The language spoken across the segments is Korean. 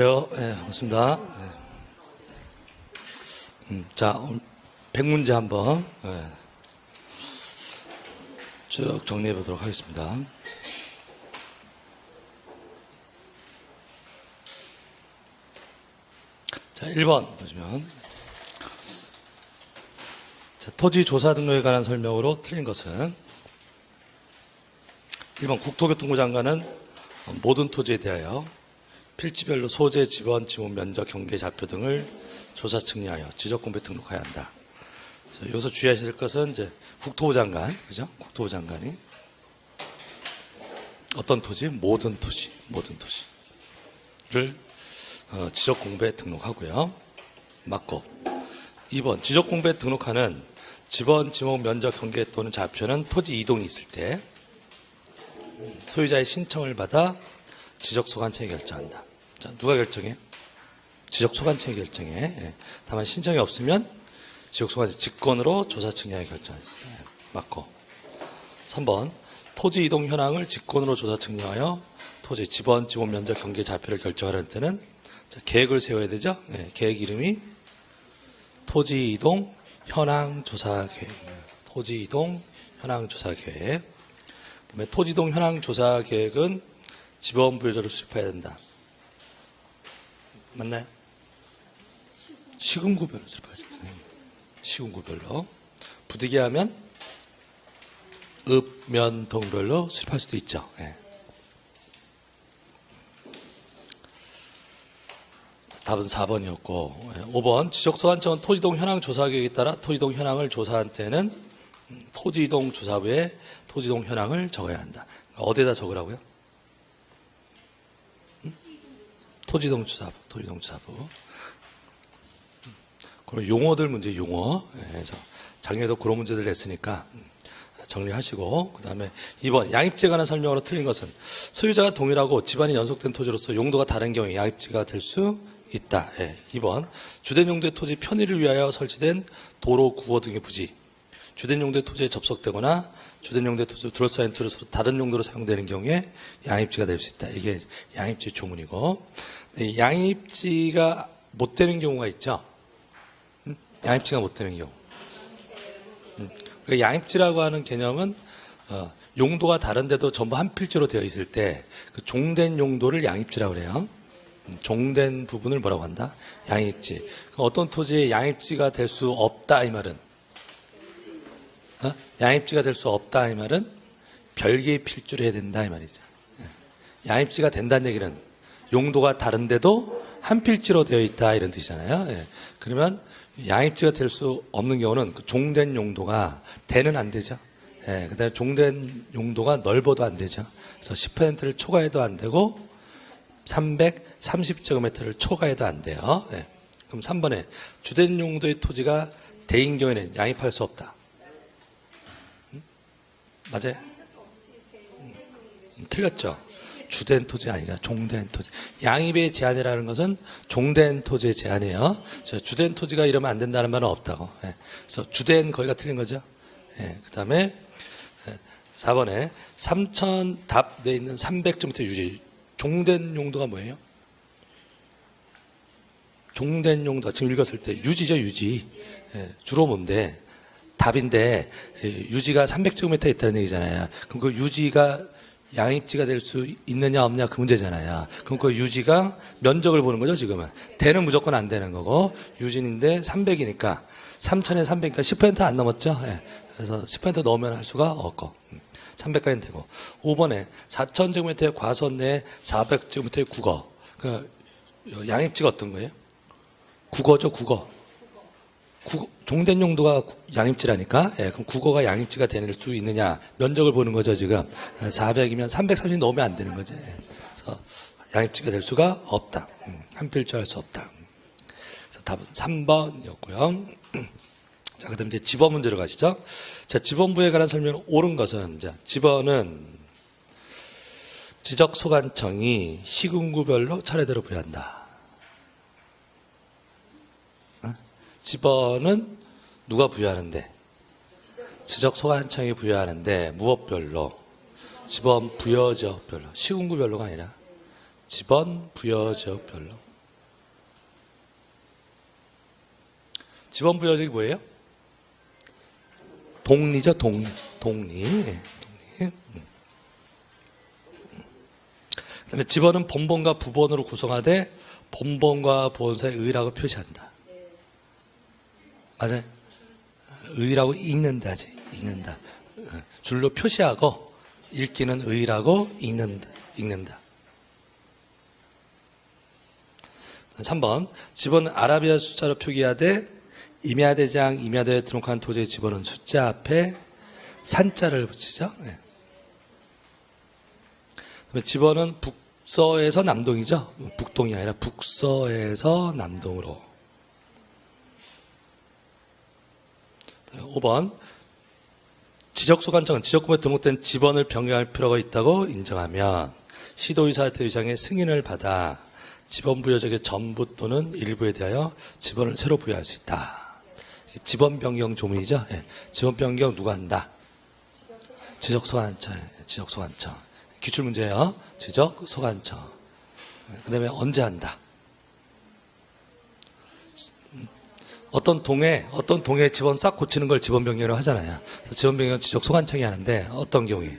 네, 반갑습니다. 자, 100문제 한번 쭉 정리해 보도록 하겠습니다. 자, 1번 보시면, 자, 토지 조사 등록에 관한 설명으로 틀린 것은 1번 국토교통부 장관은 모든 토지에 대하여 필지별로 소재, 지번, 지문, 면적, 경계, 좌표 등을 조사 측량하여 지적공부에 등록해야 한다. 여기서 주의하실 것은 이제 국토부 장관, 그죠? 국토부 장관이 어떤 토지? 모든 토지를 지적공부에 등록하고요. 맞고. 2번 지적공부에 등록하는 지번, 지목, 면적, 경계 또는 좌표는 토지 이동이 있을 때 소유자의 신청을 받아 지적소관청이 결정한다. 자, 누가 결정해? 지적소관청이 결정해. 다만 신청이 없으면 지적소관청 직권으로 조사측량에 결정했을 때 맞고. 3번 토지 이동 현황을 직권으로 조사측량하여 토지 지번, 지목, 면적, 경계, 좌표를 결정하려는 때는 자, 계획을 세워야 되죠. 계획 이름이 토지 이동 현황 조사 계획. 토지 이동 현황 조사 계획. 그다음에 토지 이동 현황 조사 계획은 지번 부여조를 수립해야 된다. 맞나요? 시군구별로 수립하죠. 시군구별로. 부득이하면 읍, 면, 동별로 수립할 수도 있죠. 답은 4번이었고 5번 지적소관청은 토지이동 현황 조사 계획에 따라 토지이동 현황을 조사한 때는 토지이동 조사부에 토지이동 현황을 적어야 한다. 어디에다 적으라고요? 토지이동 조사부. 그리고 용어들 문제, 용어. 그래서 작년에도 그런 문제들 냈으니까 정리하시고, 그 다음에 2번 양입지에 관한 설명으로 틀린 것은 소유자가 동일하고 집안이 연속된 토지로서 용도가 다른 경우에 양입지가 될 수 있다. 2번 주된 용도의 토지 편의를 위하여 설치된 도로, 구호 등의 부지, 주된 용도의 토지에 접속되거나 주된 용도의 토지를 둘러싸인 토지로 다른 용도로 사용되는 경우에 양입지가 될 수 있다. 이게 양입지 조문이고, 양입지가 못 되는 경우가 있죠. 양입지가 못 되는 경우. 양입지라고 하는 개념은 용도가 다른데도 전부 한 필지로 되어 있을 때 그 종된 용도를 양입지라고 그래요. 종된 부분을 뭐라고 한다? 양입지. 어떤 토지에 양입지가 될 수 없다 이 말은 양입지가 될 수 없다 이 말은 별개의 필지를 해야 된다 이 말이죠. 양입지가 된다는 얘기는 용도가 다른데도 한 필지로 되어 있다 이런 뜻이잖아요. 그러면 양입지가 될 수 없는 경우는 그 종된 용도가 대는 안 되죠. 그다음에 종된 용도가 넓어도 안 되죠. 그래서 10%를 초과해도 안 되고 330제곱미터를 초과해도 안 돼요. 그럼 3번에 주된 용도의 토지가 대인 경우에는 양입할 수 없다. 맞아요? 틀렸죠. 주된 토지 아니라 종된 토지. 양입의 제한이라는 것은 종된 토지의 제한이에요. 주된 토지가 이러면 안 된다는 말은 없다고. 그래서 주된 거기가 틀린 거죠. 그 다음에 4번에 3천 답 내에 있는 300제곱미터 유지. 종된 용도가 뭐예요? 종된 용도 지금 읽었을 때 유지죠, 유지. 주로 뭔데? 답인데 유지가 300제곱미터 있다는 얘기잖아요. 그럼 그 유지가 양입지가 될 수 있느냐 없느냐 그 문제잖아요. 그럼 그 유지가 면적을 보는 거죠, 지금은. 대는 무조건 안 되는 거고 유지인데 300이니까 3천에 300이니까 10% 안 넘었죠. 그래서 10% 넣으면 할 수가 없고 300까지는 되고. 5번에 4,000제곱미터의 과수원 내에 400제곱미터의 국어. 그 양입지가 어떤 거예요? 국어죠, 국어. 종된 용도가 양입지라니까. 그럼 국어가 양입지가 될 수 있느냐 면적을 보는 거죠. 지금 400이면 330 넣으면 안 되는 거죠. 그래서 양입지가 될 수가 없다. 한 필지 할 수 없다. 그래서 답은 3번이었고요. 자, 그다음 이제 지번 문제로 가시죠. 자, 지번부에 관한 설명은 옳은 것은 자, 지번은 지적소관청이 시군구별로 차례대로 부여한다. 지번은 누가 부여하는데? 지적소관청이 부여하는데 무엇별로? 지번 부여지역별로. 시군구별로가 아니라 지번 부여지역별로. 지번 부여적이 뭐예요? 동리죠, 동리. 그다음에 지번은 본번과 부번으로 구성하되 본번과 부번 사이에 의라고 표시한다. 맞아요? 의라고 읽는다지, 읽는다. 줄로 표시하고 읽기는 의라고 읽는다. 3번 지번은 아라비아 숫자로 표기하되 임야대장, 임야대에 등록한 토지의 지번은 숫자 앞에 산자를 붙이죠. 네. 지번은 북서에서 남동이죠. 북동이 아니라 북서에서 남동으로. 5번 지적소관청은 지적구에 등록된 지번을 변경할 필요가 있다고 인정하면 시도의사 대의장의 승인을 받아 지번 부여적의 전부 또는 일부에 대하여 지번을 새로 부여할 수 있다. 지번 변경 조문이죠. 네. 지번 변경 누가 한다? 지적소관청. 지적소관청. 기출문제예요. 지적소관청. 그 다음에 언제 한다? 어떤 동에 지번 싹 고치는 걸 지번 변경이라고 하잖아요. 그래서 지번 변경은 지적소관청이 하는데 어떤 경우에?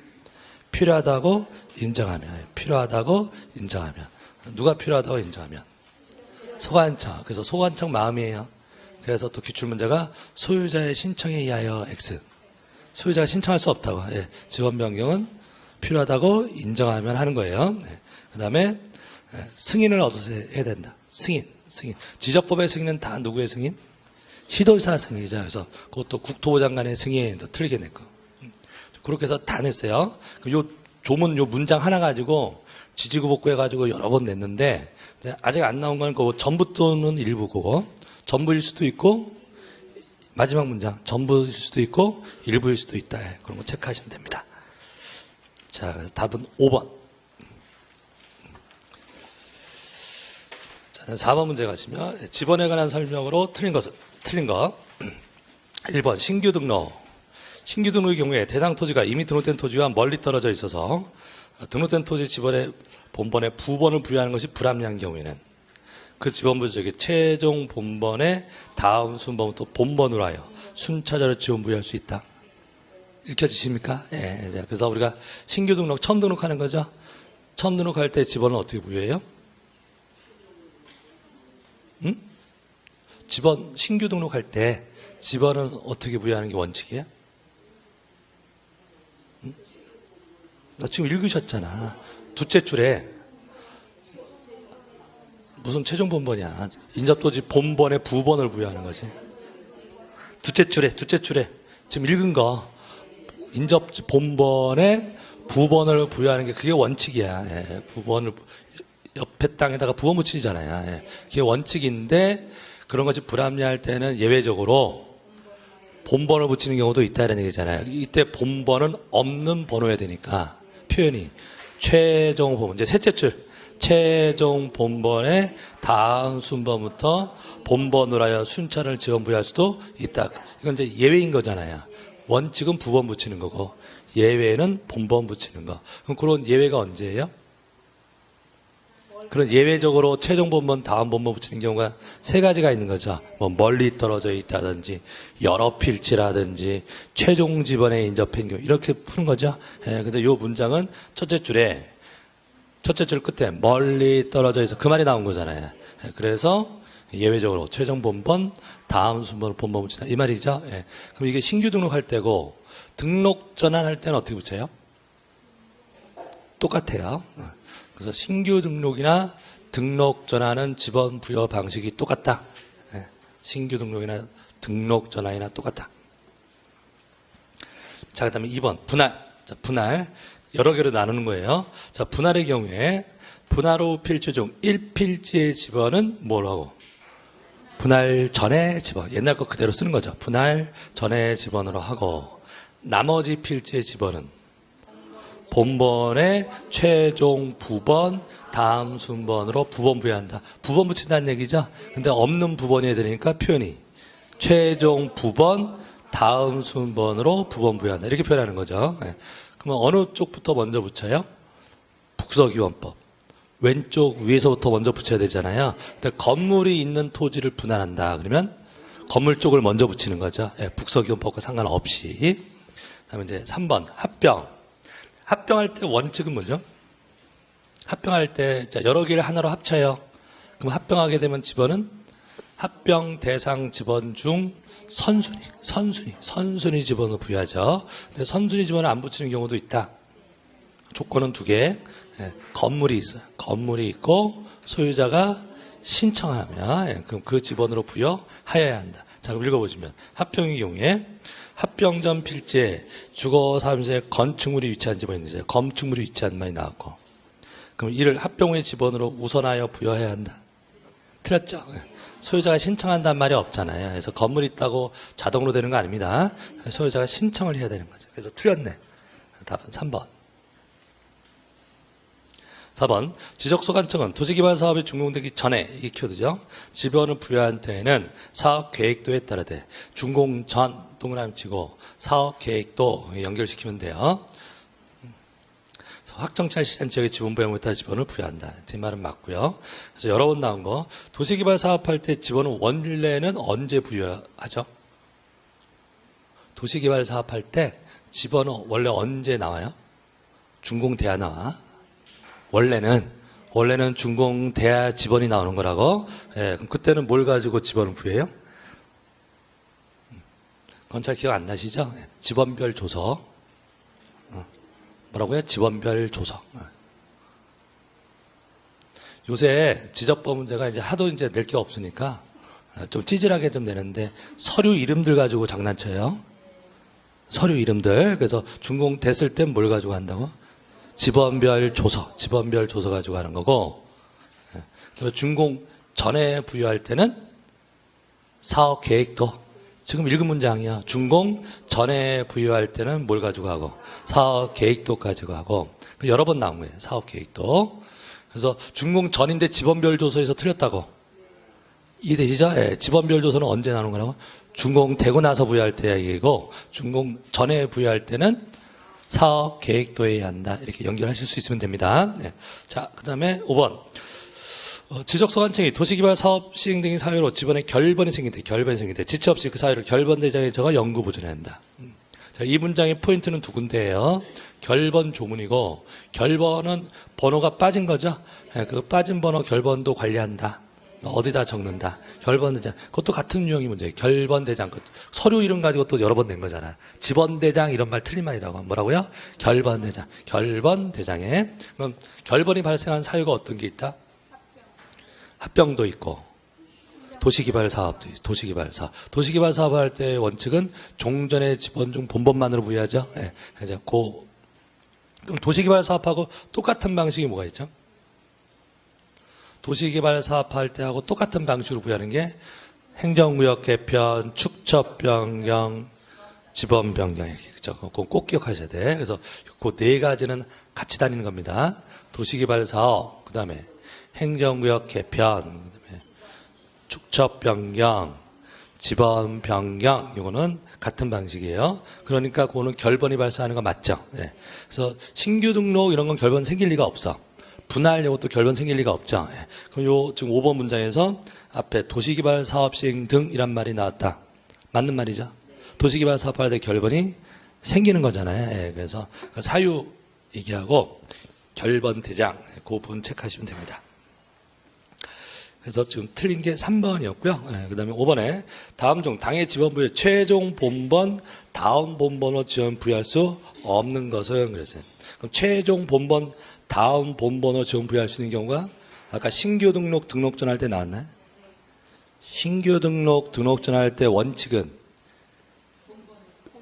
필요하다고 인정하면. 필요하다고 인정하면. 누가 필요하다고 인정하면? 소관청. 그래서 소관청 마음이에요. 그래서 또 기출문제가 소유자의 신청에 의하여 X. 소유자가 신청할 수 없다고. 예. 지번 변경은 필요하다고 인정하면 하는 거예요. 네. 그 다음에 승인을 얻어서 해야 된다. 승인. 지적법의 승인은 다 누구의 승인? 시도의사 승인이죠. 그래서 그것도 국토부 장관의 승인도 틀리게 냈고. 그렇게 해서 다 냈어요. 요 조문 요 문장 하나 가지고 지지구복구 해가지고 여러 번 냈는데 아직 안 나온 건 그 전부 또는 일부고 전부일 수도 있고 마지막 문장 전부일 수도 있고 일부일 수도 있다. 그런 거 체크하시면 됩니다. 자, 그래서 답은 5번. 자, 4번 문제 가시면 지번에 관한 설명으로 틀린 거 1번 신규 등록. 신규 등록의 경우에 대상 토지가 이미 등록된 토지와 멀리 떨어져 있어서 등록된 토지 지번에 본번에 부번을 부여하는 것이 불합리한 경우에는 그 지번 부여적이 최종 본번의 다음 순번부터 본번으로 하여 순차적으로 지번 부여할 수 있다. 읽혀지십니까? 예. 그래서 우리가 신규 등록, 처음 등록하는 거죠. 처음 등록할 때 지번은 어떻게 부여해요? 지번, 신규 등록할 때 지번은 어떻게 부여하는 게 원칙이에요? 나 지금 읽으셨잖아. 둘째 줄에 무슨 최종 본번이야. 인접토지 본번에 부번을 부여하는 거지. 둘째 줄에 지금 읽은 거 인접 본번에 부번을 부여하는 게 그게 원칙이야. 예, 부번을 옆에 땅에다가 부번 붙이잖아요. 예, 그게 원칙인데 그런 것이 불합리할 때는 예외적으로 본번을 붙이는 경우도 있다는 얘기잖아요. 이때 본번은 없는 번호여야 되니까 표현이 최종 본번 이제 셋째 줄 최종 본번의 다음 순번부터 본번으로 하여 순차를 지원 부여할 수도 있다. 이건 이제 예외인 거잖아요. 원칙은 부번 붙이는 거고 예외는 본번 붙이는 거. 그럼 그런 예외가 언제예요? 그런 예외적으로 최종 본번, 다음 본번 붙이는 경우가 세 가지가 있는 거죠. 뭐 멀리 떨어져 있다든지 여러 필지라든지 최종 지번에 인접한 경우 이렇게 푸는 거죠. 예, 근데 이 문장은 첫째 줄 끝에 멀리 떨어져 있어 그 말이 나온 거잖아요. 예, 그래서 예외적으로 최종 본번, 다음 순번을 본번 붙인다 이 말이죠. 예, 그럼 이게 신규 등록할 때고 등록 전환할 때는 어떻게 붙여요? 똑같아요. 그래서 신규 등록이나 등록 전환은 지번 부여 방식이 똑같다. 예, 신규 등록이나 등록 전환이나 똑같다. 자, 그다음에 2번 분할. 자, 분할 여러 개로 나누는 거예요. 자, 분할의 경우에 분할 후 필지 중 1필지의 지번은 뭘 하고? 분할 전의 지번. 옛날 거 그대로 쓰는 거죠. 분할 전의 지번으로 하고 나머지 필지의 지번은 본번의 최종 부번, 다음 순번으로 부번 부여한다. 부번 붙인다는 얘기죠. 근데 없는 부번이 되니까 표현이 최종 부번, 다음 순번으로 부번 부여한다. 이렇게 표현하는 거죠. 네. 그러면 어느 쪽부터 먼저 붙여요? 북서기원법. 왼쪽 위에서부터 먼저 붙여야 되잖아요. 근데 건물이 있는 토지를 분할한다. 그러면 건물 쪽을 먼저 붙이는 거죠. 예, 북서기원법과 상관없이. 그다음에 이제 3번 합병. 합병할 때 원칙은 뭐죠? 합병할 때 여러 개를 하나로 합쳐요. 그럼 합병하게 되면 집원은 합병 대상 집원 중 선순위 집원을 부여하죠. 근데 선순위 집원을 안 붙이는 경우도 있다. 조건은 2개. 예, 건물이 있어요. 건물이 있고 소유자가 신청하면 예, 그럼 그 집원으로 부여하여야 한다. 자, 그럼 읽어보시면 합병의 경우에 합병 전 필지에 주거 사무소에 건축물이 위치한 집원이 있어요. 건축물이 위치한 말이 나왔고, 그럼 이를 합병 후의 집원으로 우선하여 부여해야 한다. 틀렸죠? 소유자가 신청한다는 말이 없잖아요. 그래서 건물이 있다고 자동으로 되는 거 아닙니다. 소유자가 신청을 해야 되는 거죠. 그래서 틀렸네. 답은 3번. 4번 지적소관청은 도시개발 사업이 준공되기 전에, 이게 키워드죠. 집원을 부여한 때에는 사업 계획도에 따르되 준공 전 동그라미 치고 사업 계획도 연결시키면 돼요. 확정차 시한 지역의 지원 부여 못할 집원을 부여한다. 뒷말은 맞고요. 그래서 여러 번 나온 거, 도시개발 사업할 때 집원은 원래는 언제 부여하죠? 도시개발 사업할 때 집원은 원래 언제 나와요? 준공돼야 나와. 원래는 준공돼야 집원이 나오는 거라고. 예, 그럼 그때는 뭘 가지고 집원을 부여해요? 그건 잘 기억 안 나시죠? 집원별 조서. 뭐라고요? 집원별 조서. 요새 지적법 문제가 이제 하도 이제 낼 게 없으니까 좀 찌질하게 좀 내는데 서류 이름들 가지고 장난쳐요. 서류 이름들. 그래서 준공됐을 땐 뭘 가지고 한다고? 집원별 조서 가지고 하는 거고, 준공 전에 부여할 때는 사업 계획도, 지금 읽은 문장이야. 준공 전에 부여할 때는 뭘 가지고 하고? 사업 계획도 가지고 하고. 여러 번 나온 거예요. 사업 계획도. 그래서 준공 전인데 집원별 조서에서 틀렸다고. 이해되시죠? 예, 집원별 조서는 언제 나오는 거라고? 준공되고 나서 부여할 때 얘기고, 준공 전에 부여할 때는 사업 계획도에 해야 한다. 이렇게 연결하실 수 있으면 됩니다. 네. 자, 그 다음에 5번. 지적소관청이 도시개발 사업 시행 등의 사유로 집원에 결번이 생길 때 지체 없이 그 사유를 결번대장에 적어 영구 보존해야 한다. 자, 이 문장의 포인트는 2군데예요. 결번 조문이고, 결번은 번호가 빠진 거죠. 네, 그 빠진 번호 결번도 관리한다. 어디다 적는다. 결번대장. 그것도 같은 유형이 문제예요. 결번대장. 서류 이름 가지고 또 여러 번 낸 거잖아. 집원대장 이런 말 틀린 말이라고. 뭐라고요? 결번대장. 결번대장에. 그럼 결번이 발생한 사유가 어떤 게 있다? 합병도 있고, 도시개발 사업도 있고, 도시개발 사업. 도시개발 사업을 할 때 원칙은 종전의 집원 중 본번만으로 부여하죠. 예. 그래서 그럼 도시개발 사업하고 똑같은 방식이 뭐가 있죠? 도시개발 사업할 때하고 똑같은 방식으로 부여하는 게 행정구역 개편, 축척 변경, 집원 변경 이렇게. 그죠? 그거 꼭 기억하셔야 돼. 그래서 그 4가지는 같이 다니는 겁니다. 도시개발 사업, 그 다음에 행정구역 개편, 그다음에 축척 변경, 집원 변경, 이거는 같은 방식이에요. 그러니까 그거는 결번이 발생하는 거 맞죠? 네. 그래서 신규 등록 이런 건 결번 생길 리가 없어. 분할하려고 또 결번 생길 리가 없죠. 네. 그럼 요 지금 5번 문장에서 앞에 도시개발 사업 시행 등이란 말이 나왔다. 맞는 말이죠? 도시개발 사업할 때 결번이 생기는 거잖아요. 네. 그래서 그 사유 얘기하고 결번 대장 그 부분 체크하시면 됩니다. 그래서 지금 틀린 게 3번이었고요. 네, 그 다음에 5번에 다음 중 당의 지원 부여 최종 본번 다음 본번호 지원 부여할 수 없는 것은 그랬어요. 그럼 최종 본번 다음 본번호 지원 부여할 수 있는 경우가 아까 신규 등록 등록전 할 때 나왔나요? 신규 등록 등록전 할 때 원칙은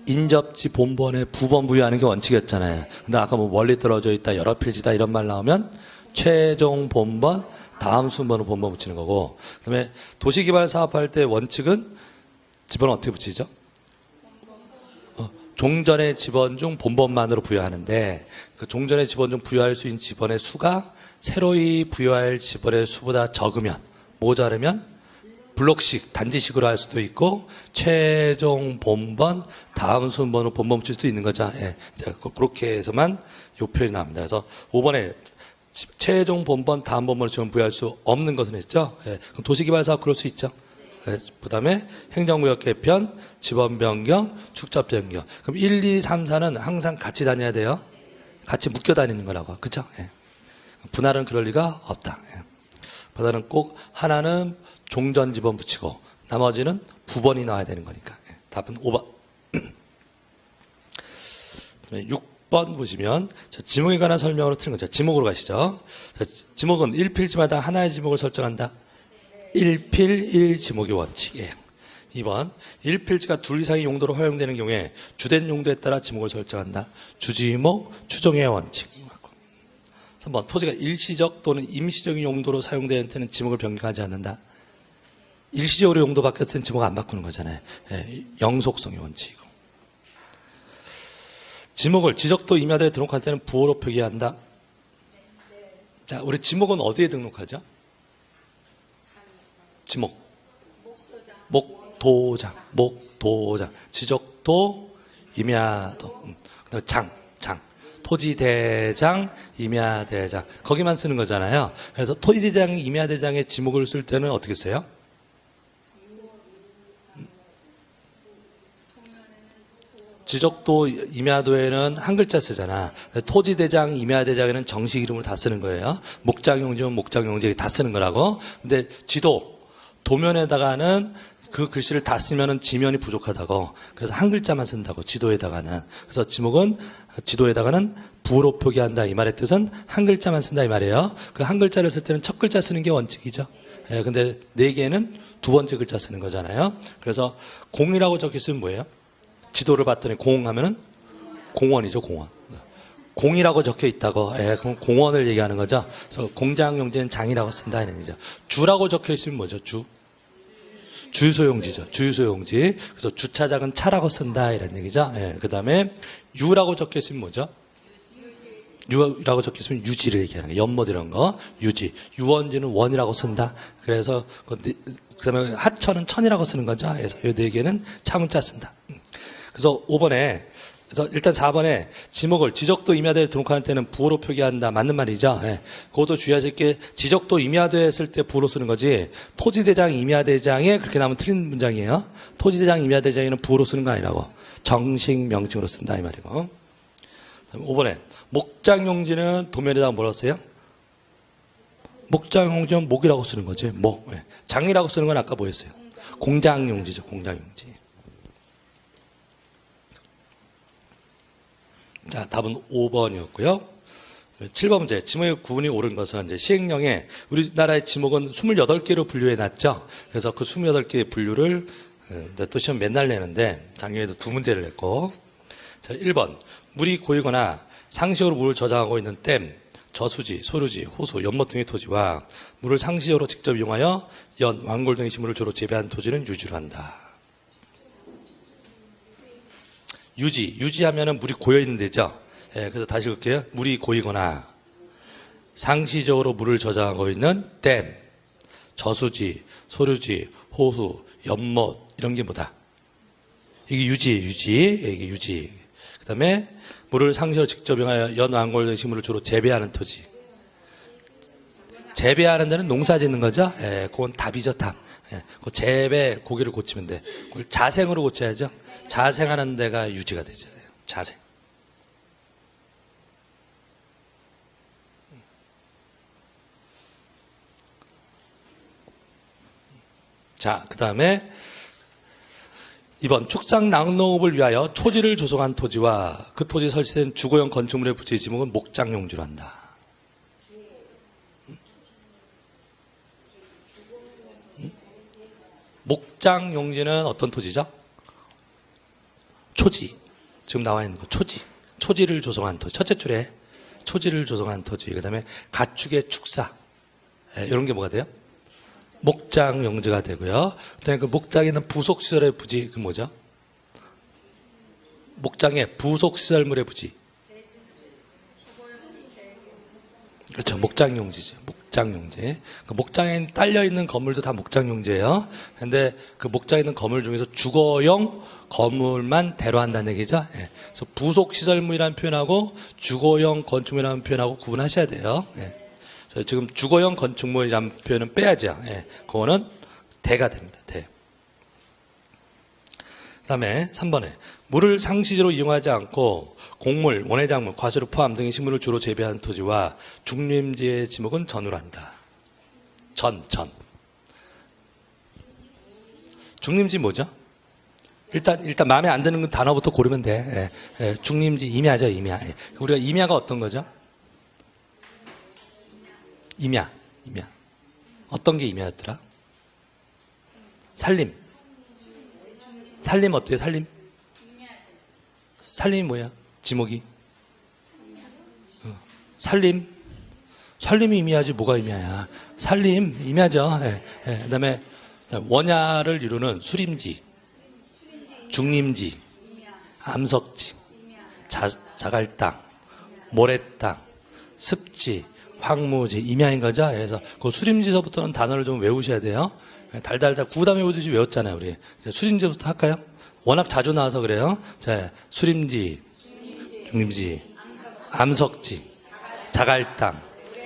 인접지 본번에 부번 부여하는 게 원칙이었잖아요. 근데 아까 뭐 멀리 떨어져 있다, 여러 필지다 이런 말 나오면 최종 본번 다음 순번으로 본번 붙이는 거고, 그다음에 도시개발 사업할 때 원칙은 집원은 어떻게 붙이죠? 종전의 집원 중 본번만으로 부여하는데 그 종전의 집원 중 부여할 수 있는 집원의 수가 새로이 부여할 집원의 수보다 적으면, 모자르면 블록식 단지식으로 할 수도 있고 최종 본번 다음 순번으로 본번 붙일 수도 있는 거죠. 예. 그렇게 해서만 요 표현이 나옵니다. 그래서 5번에 최종 본번 다음 본번을 지원 부여할 수 없는 것은 했죠. 예. 그럼 도시개발 사업 그럴 수 있죠. 그 다음에 행정구역 개편, 지번 변경, 축적 변경. 그럼 1, 2, 3, 4는 항상 같이 다녀야 돼요. 같이 묶여 다니는 거라고. 그죠? 예. 분할은 그럴 리가 없다. 예. 분할은 꼭 하나는 종전 지번 붙이고 나머지는 부번이 나와야 되는 거니까. 예. 답은 5번. 6번 보시면 지목에 관한 설명으로 틀린 거죠. 지목으로 가시죠. 지목은 1필지마다 하나의 지목을 설정한다. 1필 1지목의 원칙. 예. 2번 1필지가 둘 이상의 용도로 활용되는 경우에 주된 용도에 따라 지목을 설정한다. 주지목 추정의 원칙. 3번 토지가 일시적 또는 임시적인 용도로 사용되는 때는 지목을 변경하지 않는다. 일시적으로 용도 바뀌었을 때는 지목 안 바꾸는 거잖아요. 예. 영속성의 원칙이고. 지목을 지적도 임야도에 등록할 때는 부호로 표기한다. 자, 우리 지목은 어디에 등록하죠? 지목. 목도장. 지적도, 임야도. 그다음에 장. 토지대장, 임야대장. 거기만 쓰는 거잖아요. 그래서 토지대장, 임야대장의 지목을 쓸 때는 어떻게 써요? 지적도, 임야도에는 한 글자 쓰잖아. 토지대장, 임야대장에는 정식 이름을 다 쓰는 거예요. 목장용지면 목장용지 다 쓰는 거라고. 근데 지도, 도면에다가는 그 글씨를 다 쓰면은 지면이 부족하다고. 그래서 한 글자만 쓴다고, 지도에다가는. 그래서 지목은 지도에다가는 부호로 표기한다. 이 말의 뜻은 한 글자만 쓴다. 이 말이에요. 그 한 글자를 쓸 때는 첫 글자 쓰는 게 원칙이죠. 예, 근데 네 개는 두 번째 글자 쓰는 거잖아요. 그래서 공이라고 적혀 있으면 뭐예요? 지도를 봤더니 공 하면은 공원이죠, 공원. 공이라고 적혀 있다고. 예, 그럼 공원을 얘기하는 거죠. 그래서 공장용지는 장이라고 쓴다. 이런 얘기죠. 주라고 적혀 있으면 뭐죠? 주유소용지죠. 주유소용지. 그래서 주차장은 차라고 쓴다. 이런 얘기죠. 예, 그 다음에 유라고 적혀 있으면 뭐죠? 유라고 적혀 있으면 유지를 얘기하는 거예요. 연못 이런 거. 유지. 유원지는 원이라고 쓴다. 그래서 그 다음에 하천은 천이라고 쓰는 거죠. 그래서 이 네 개는 차문자 쓴다. 그래서 5번에, 그래서 일단 4번에 지목을 지적도 임야도에 등록하는 때는 부호로 표기한다. 맞는 말이죠. 예. 그것도 주의하실 게 지적도 임야도에 쓸 때 부호로 쓰는 거지 토지대장 임야대장에 그렇게 나오면 틀린 문장이에요. 토지대장 임야대장에는 부호로 쓰는 거 아니라고. 정식 명칭으로 쓴다. 이 말이고. 5번에 목장용지는 도면에다가 뭐라고 써요? 목장용지는 목이라고 쓰는 거지. 목. 예. 장이라고 쓰는 건 아까 뭐였어요? 공장용지죠. 공장용지. 자, 답은 5번이었고요. 7번 문제. 지목의 구분이 옳은 것은 이제 시행령에 우리나라의 지목은 28개로 분류해 놨죠. 그래서 그 28개의 분류를 또 시험 맨날 내는데 작년에도 두 문제를 냈고. 자, 1번. 물이 고이거나 상시적으로 물을 저장하고 있는 댐, 저수지, 소류지, 호수, 연못 등의 토지와 물을 상시적으로 직접 이용하여 연, 완골 등의 식물을 주로 재배한 토지는 유지를 한다. 유지하면은 물이 고여 있는 데죠. 예, 그래서 다시 볼게요. 물이 고이거나 상시적으로 물을 저장하고 있는 댐, 저수지, 소류지, 호수, 연못 이런 게 뭐다? 이게 유지. 이게 유지. 그다음에 물을 상시적으로 직접 이용하여 연완골 등 식물을 주로 재배하는 토지. 재배하는 데는 농사 짓는 거죠. 예, 그건 답이죠, 답. 예, 그 재배 고기를 고치면 돼. 그걸 자생으로 고쳐야죠. 자생하는 데가 유지가 되죠. 자생. 자, 그 다음에 2번 축산 낙농업을 위하여 초지를 조성한 토지와 그 토지 설치된 주거용 건축물의 부지 지목은 목장용지로 한다. 목장용지는 어떤 토지죠? 초지. 지금 나와 있는 거 초지. 초지를 조성한 토지. 첫째 줄에 초지를 조성한 토지. 그 다음에 가축의 축사. 이런 게 뭐가 돼요? 목장용지가 되고요. 그 다음에 그 목장에 있는 부속시설의 부지, 그 뭐죠? 목장의 부속시설물의 부지. 그렇죠. 목장용지죠. 목장용지. 그 목장에 딸려 있는 건물도 다 목장용지예요. 근데 그 목장에 있는 건물 중에서 주거용 건물만 대로한다는 얘기죠. 예. 그래서 부속시설물이라는 표현하고 주거용 건축물이라는 표현하고 구분하셔야 돼요. 예. 그래서 지금 주거용 건축물이라는 표현은 빼야죠. 예. 그거는 대가 됩니다. 대. 그다음에 3번에 물을 상시적으로 이용하지 않고 곡물, 원해작물, 과수류, 포함 등의 식물을 주로 재배하는 토지와 중림지의 지목은 전으로 한다. 전. 중림지 뭐죠? 일단 마음에 안 드는 단어부터 고르면 돼. 중림지 임야죠, 임야. 우리가 임야가 어떤 거죠? 임야. 어떤 게 임야였더라? 살림 어때요, 살림? 살림이 뭐야? 지목이? 살림이 임야지 뭐가 임야야? 살림, 임야죠. 그 다음에 원야를 이루는 수림지, 중림지, 암석지, 자갈땅, 모래땅, 습지, 황무지, 임야인 거죠. 그래서 그 수림지서부터는 단어를 좀 외우셔야 돼요. 달달달 구담 외우듯이 외웠잖아요, 우리. 수림지부터 할까요? 워낙 자주 나와서 그래요. 자, 수림지, 중림지, 암석지, 자갈땅,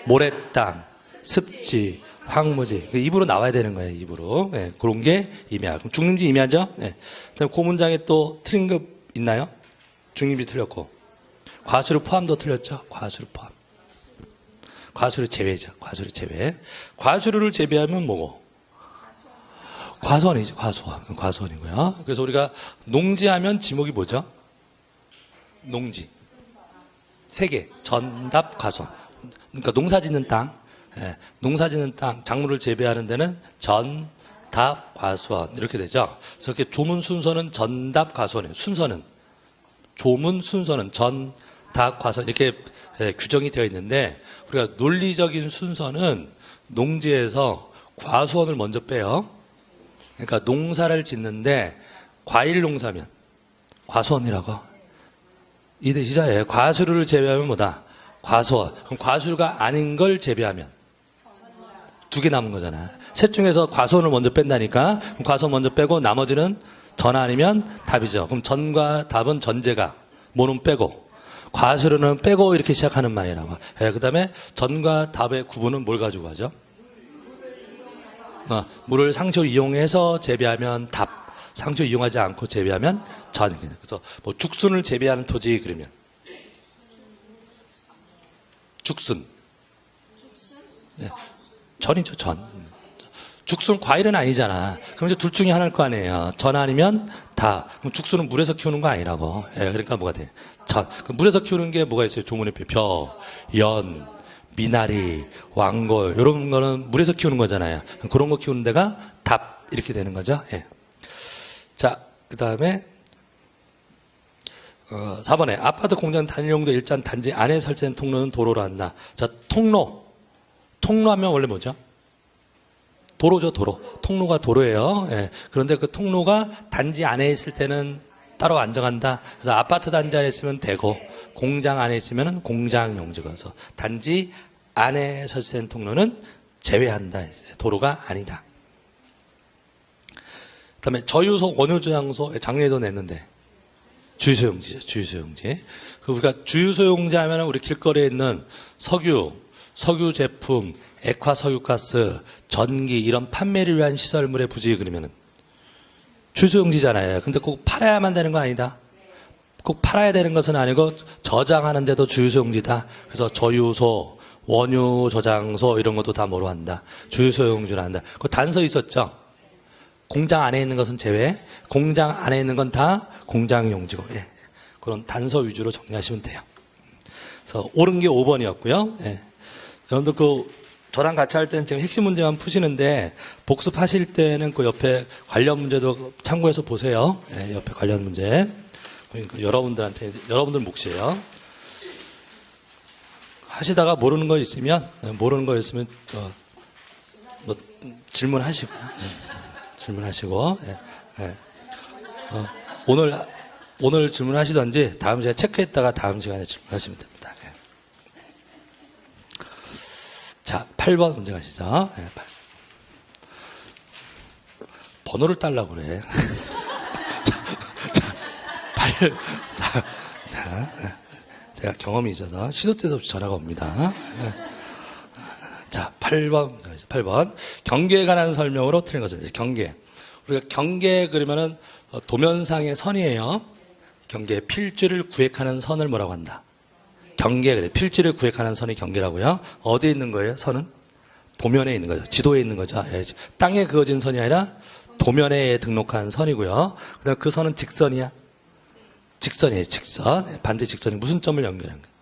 모래땅, 습지, 황무지. 입으로 나와야 되는 거예요, 입으로. 그런 게 임야. 그럼 중림지 임야죠? 그다음 그 문장에 또 틀린 거 있나요? 중림지 틀렸고. 과수류 포함도 틀렸죠? 과수류 포함. 과수류 제외죠. 과수류 제외. 과수류를 제외하면 뭐고? 과수원이죠. 과수원이고요. 그래서 우리가 농지하면 지목이 뭐죠? 농지. 세 개. 전답, 과수원. 그러니까 농사짓는 땅. 농사짓는 땅, 작물을 재배하는 데는 전, 답, 과수원 이렇게 되죠. 그래서 이렇게 조문 순서는 전답, 과수원이에요. 조문 순서는 전, 답, 과수원 이렇게 규정이 되어 있는데 우리가 논리적인 순서는 농지에서 과수원을 먼저 빼요. 그러니까 농사를 짓는데 과일 농사면 과수원이라고. 이해되시죠? 과수류를 제외하면 뭐다? 과수원. 그럼 과수류가 아닌 걸 재배하면 두 개 남은 거잖아. 셋 중에서 과수원을 먼저 뺀다니까. 그럼 과수원 먼저 빼고 나머지는 전 아니면 답이죠. 그럼 전과 답은 전제가 뭐는 빼고 과수류는 빼고 이렇게 시작하는 말이라고. 그다음에 전과 답의 구분은 뭘 가지고 하죠? 물을 상시로 이용해서 재배하면 답, 상시로 이용하지 않고 재배하면 전. 그래서 뭐 죽순을 재배하는 토지 그러면 죽순. 전이죠, 전. 죽순 과일은 아니잖아. 그럼 이제 둘 중에 하나일 거 아니에요. 전 아니면 다. 그럼 죽순은 물에서 키우는 거 아니라고. 그러니까 뭐가 돼? 전. 물에서 키우는 게 뭐가 있어요? 조문에 벼, 연, 미나리, 왕골 이런 거는 물에서 키우는 거잖아요. 그런 거 키우는 데가 답 이렇게 되는 거죠. 자, 그 다음에 4번에 아파트 공장 단일용도 일단 단지 안에 설치된 통로는 도로로 한다. 자, 통로하면 원래 뭐죠? 도로죠, 도로. 통로가 도로예요. 그런데 그 통로가 단지 안에 있을 때는 따로 안 정한다. 그래서 아파트 단지 안에 있으면 되고 공장 안에 있으면 공장 용지가서 단지 안에 설치된 통로는 제외한다. 도로가 아니다. 그다음에 저유소, 원유저장소 작년에도 냈는데 주유소용지죠. 주유소용지. 우리가 주유소용지 하면 우리 길거리에 있는 석유 제품, 액화 석유가스, 전기 이런 판매를 위한 시설물의 부지 그러면은 주유소용지잖아요. 근데 꼭 팔아야만 되는 거 아니다. 꼭 팔아야 되는 것은 아니고 저장하는 데도 주유소용지다. 그래서 저유소, 원유 저장소 이런 것도 다 뭐로 한다. 주유소용지로 한다. 그 단서 있었죠. 공장 안에 있는 것은 제외, 공장 안에 있는 건 다 공장용지고. 그런 단서 위주로 정리하시면 돼요. 그래서 옳은 게 5번이었고요. 여러분들 저랑 같이 할 때는 지금 핵심 문제만 푸시는데 복습하실 때는 그 옆에 관련 문제도 참고해서 보세요. 옆에 관련 문제. 그러니까 여러분들 몫이에요. 하시다가 모르는 거 있으면 뭐 질문하시고 오늘 질문하시던지 다음 시간에 체크했다가 다음 시간에 질문하시면 됩니다. 자, 8번 문제 가시죠. 8. 번호를 따려고 그래. 제가 경험이 있어서 시도 때도 없이 전화가 옵니다. 자, 8번. 경계에 관한 설명으로 틀린 것은 경계. 우리가 경계 그러면은 도면상의 선이에요. 경계 필지를 구획하는 선을 뭐라고 한다? 경계 그래. 필지를 구획하는 선이 경계라고요. 어디에 있는 거예요? 선은 도면에 있는 거죠. 지도에 있는 거죠. 예, 땅에 그어진 선이 아니라 도면에 등록한 선이고요. 그다음 그 선은 직선이야. 직선이에요. 직선. 반대 직선이 무슨 점을 연결하는 거예요?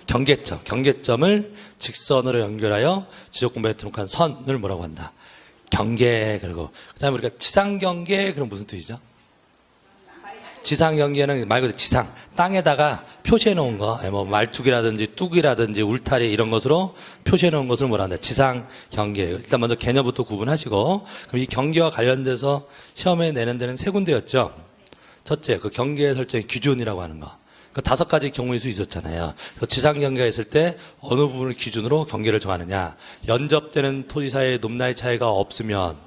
경계점. 경계점을 직선으로 연결하여 지적공부에 등록한 선을 뭐라고 한다? 경계. 그리고 그다음에 우리가 지상경계 그럼 무슨 뜻이죠? 지상경계는 말 그대로 지상, 땅에다가 표시해 놓은 거, 뭐 말뚝이라든지 뚝이라든지 울타리 이런 것으로 표시해 놓은 것을 뭐라 한다? 지상경계. 일단 먼저 개념부터 구분하시고, 그럼 이 경계와 관련돼서 시험에 내는 데는 세 군데였죠. 첫째, 그 경계 설정의 기준이라고 하는 거. 그 5가지 경우일 수 있었잖아요. 지상경계가 있을 때 어느 부분을 기준으로 경계를 정하느냐. 연접되는 토지 사이에 높낮이 차이가 없으면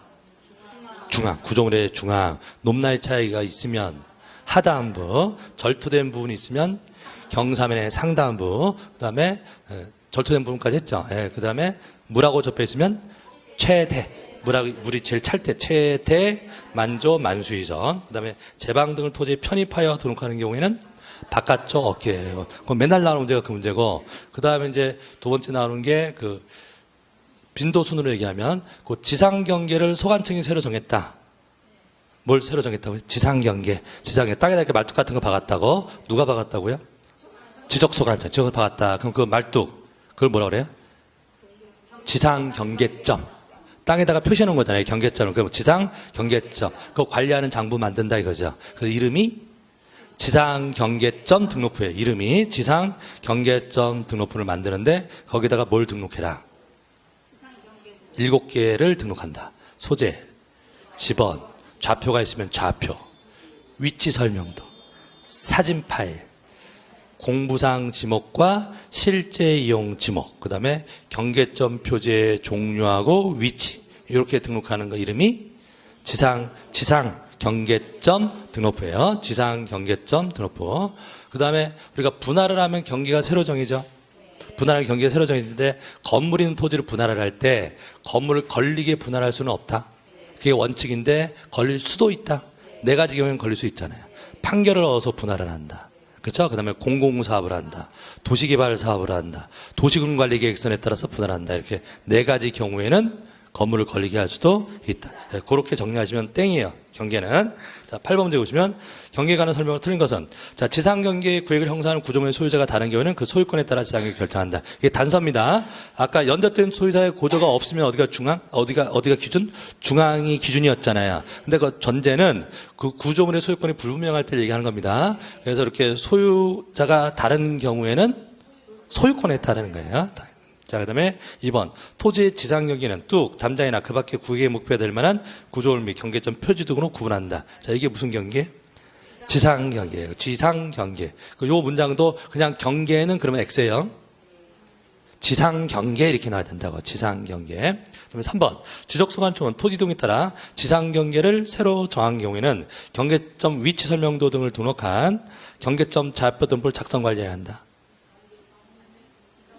중앙, 구조물의 중앙, 높낮이 차이가 있으면 하단부, 절토된 부분이 있으면 경사면의 상단부, 그 다음에 절토된 부분까지 했죠. 예, 그 다음에 물하고 접해 있으면 최대, 물이 제일 찰 때 최대, 만조, 만수이선, 그 다음에 제방 등을 토지에 편입하여 등록하는 경우에는 바깥쪽 어깨예요. 그럼 맨날 나오는 문제가 그 문제고, 그 다음에 이제 두 번째 나오는 게 그 빈도순으로 얘기하면 그 지상경계를 소관청이 새로 정했다. 뭘 새로 정했다고요? 지상경계. 지상경계. 땅에다 이렇게 말뚝 같은 거 박았다고? 누가 박았다고요? 지적소관청. 지적을 박았다. 그럼 그 말뚝, 그걸 뭐라 그래요? 지상경계점. 땅에다가 표시해 놓은 거잖아요. 경계점을. 그럼 지상경계점. 그거 관리하는 장부 만든다 이거죠. 그 이름이 지상경계점 등록부예요. 이름이 지상경계점 등록부를 만드는데 거기다가 뭘 등록해라? 7개를 등록한다. 소재, 지번, 좌표가 있으면 좌표, 위치 설명도, 사진 파일, 공부상 지목과 실제 이용 지목, 그 다음에 경계점 표지의 종류하고 위치, 이렇게 등록하는 거 이름이 지상 경계점 등록부예요. 지상 경계점 등록부. 그 다음에 우리가 분할을 하면 경계가 새로 정해져. 분할하면 경계가 새로 정해지는데 건물 있는 토지를 분할을 할 때 건물을 걸리게 분할할 수는 없다. 그게 원칙인데 걸릴 수도 있다. 4가지 경우에는 걸릴 수 있잖아요. 판결을 얻어서 분할을 한다. 그렇죠? 그 다음에 공공사업을 한다. 도시개발 사업을 한다. 도시군관리계획선에 따라서 분할한다. 이렇게 4가지 경우에는 건물을 걸리게 할 수도 있다. 네, 그렇게 정리하시면 땡이에요. 경계는. 자, 8번 문제 보시면 경계에 관한 설명을 틀린 것은 자, 지상경계 구역을 형성하는 구조물의 소유자가 다른 경우에는 그 소유권에 따라 지상경계 결정한다. 이게 단서입니다. 아까 연접된 소유자의 고조가 없으면 어디가 중앙? 어디가 기준? 중앙이 기준이었잖아요. 근데 그 전제는 그 구조물의 소유권이 불분명할 때 얘기하는 겁니다. 그래서 이렇게 소유자가 다른 경우에는 소유권에 따르는 거예요. 자, 그 다음에 2번. 토지의 지상경계는 뚝, 담장이나 그 밖의 구역의 목표가 될 만한 구조물 및 경계점 표지 등으로 구분한다. 자, 이게 무슨 경계? 지상경계예요. 지상경계. 요 문장도 그냥 경계는 그러면 X예요. 지상경계 이렇게 나와야 된다고. 지상경계. 그 다음에 3번. 지적소관청은 토지 등에 따라 지상경계를 새로 정한 경우에는 경계점 위치 설명도 등을 등록한 경계점 좌표 등본을 작성 관리해야 한다.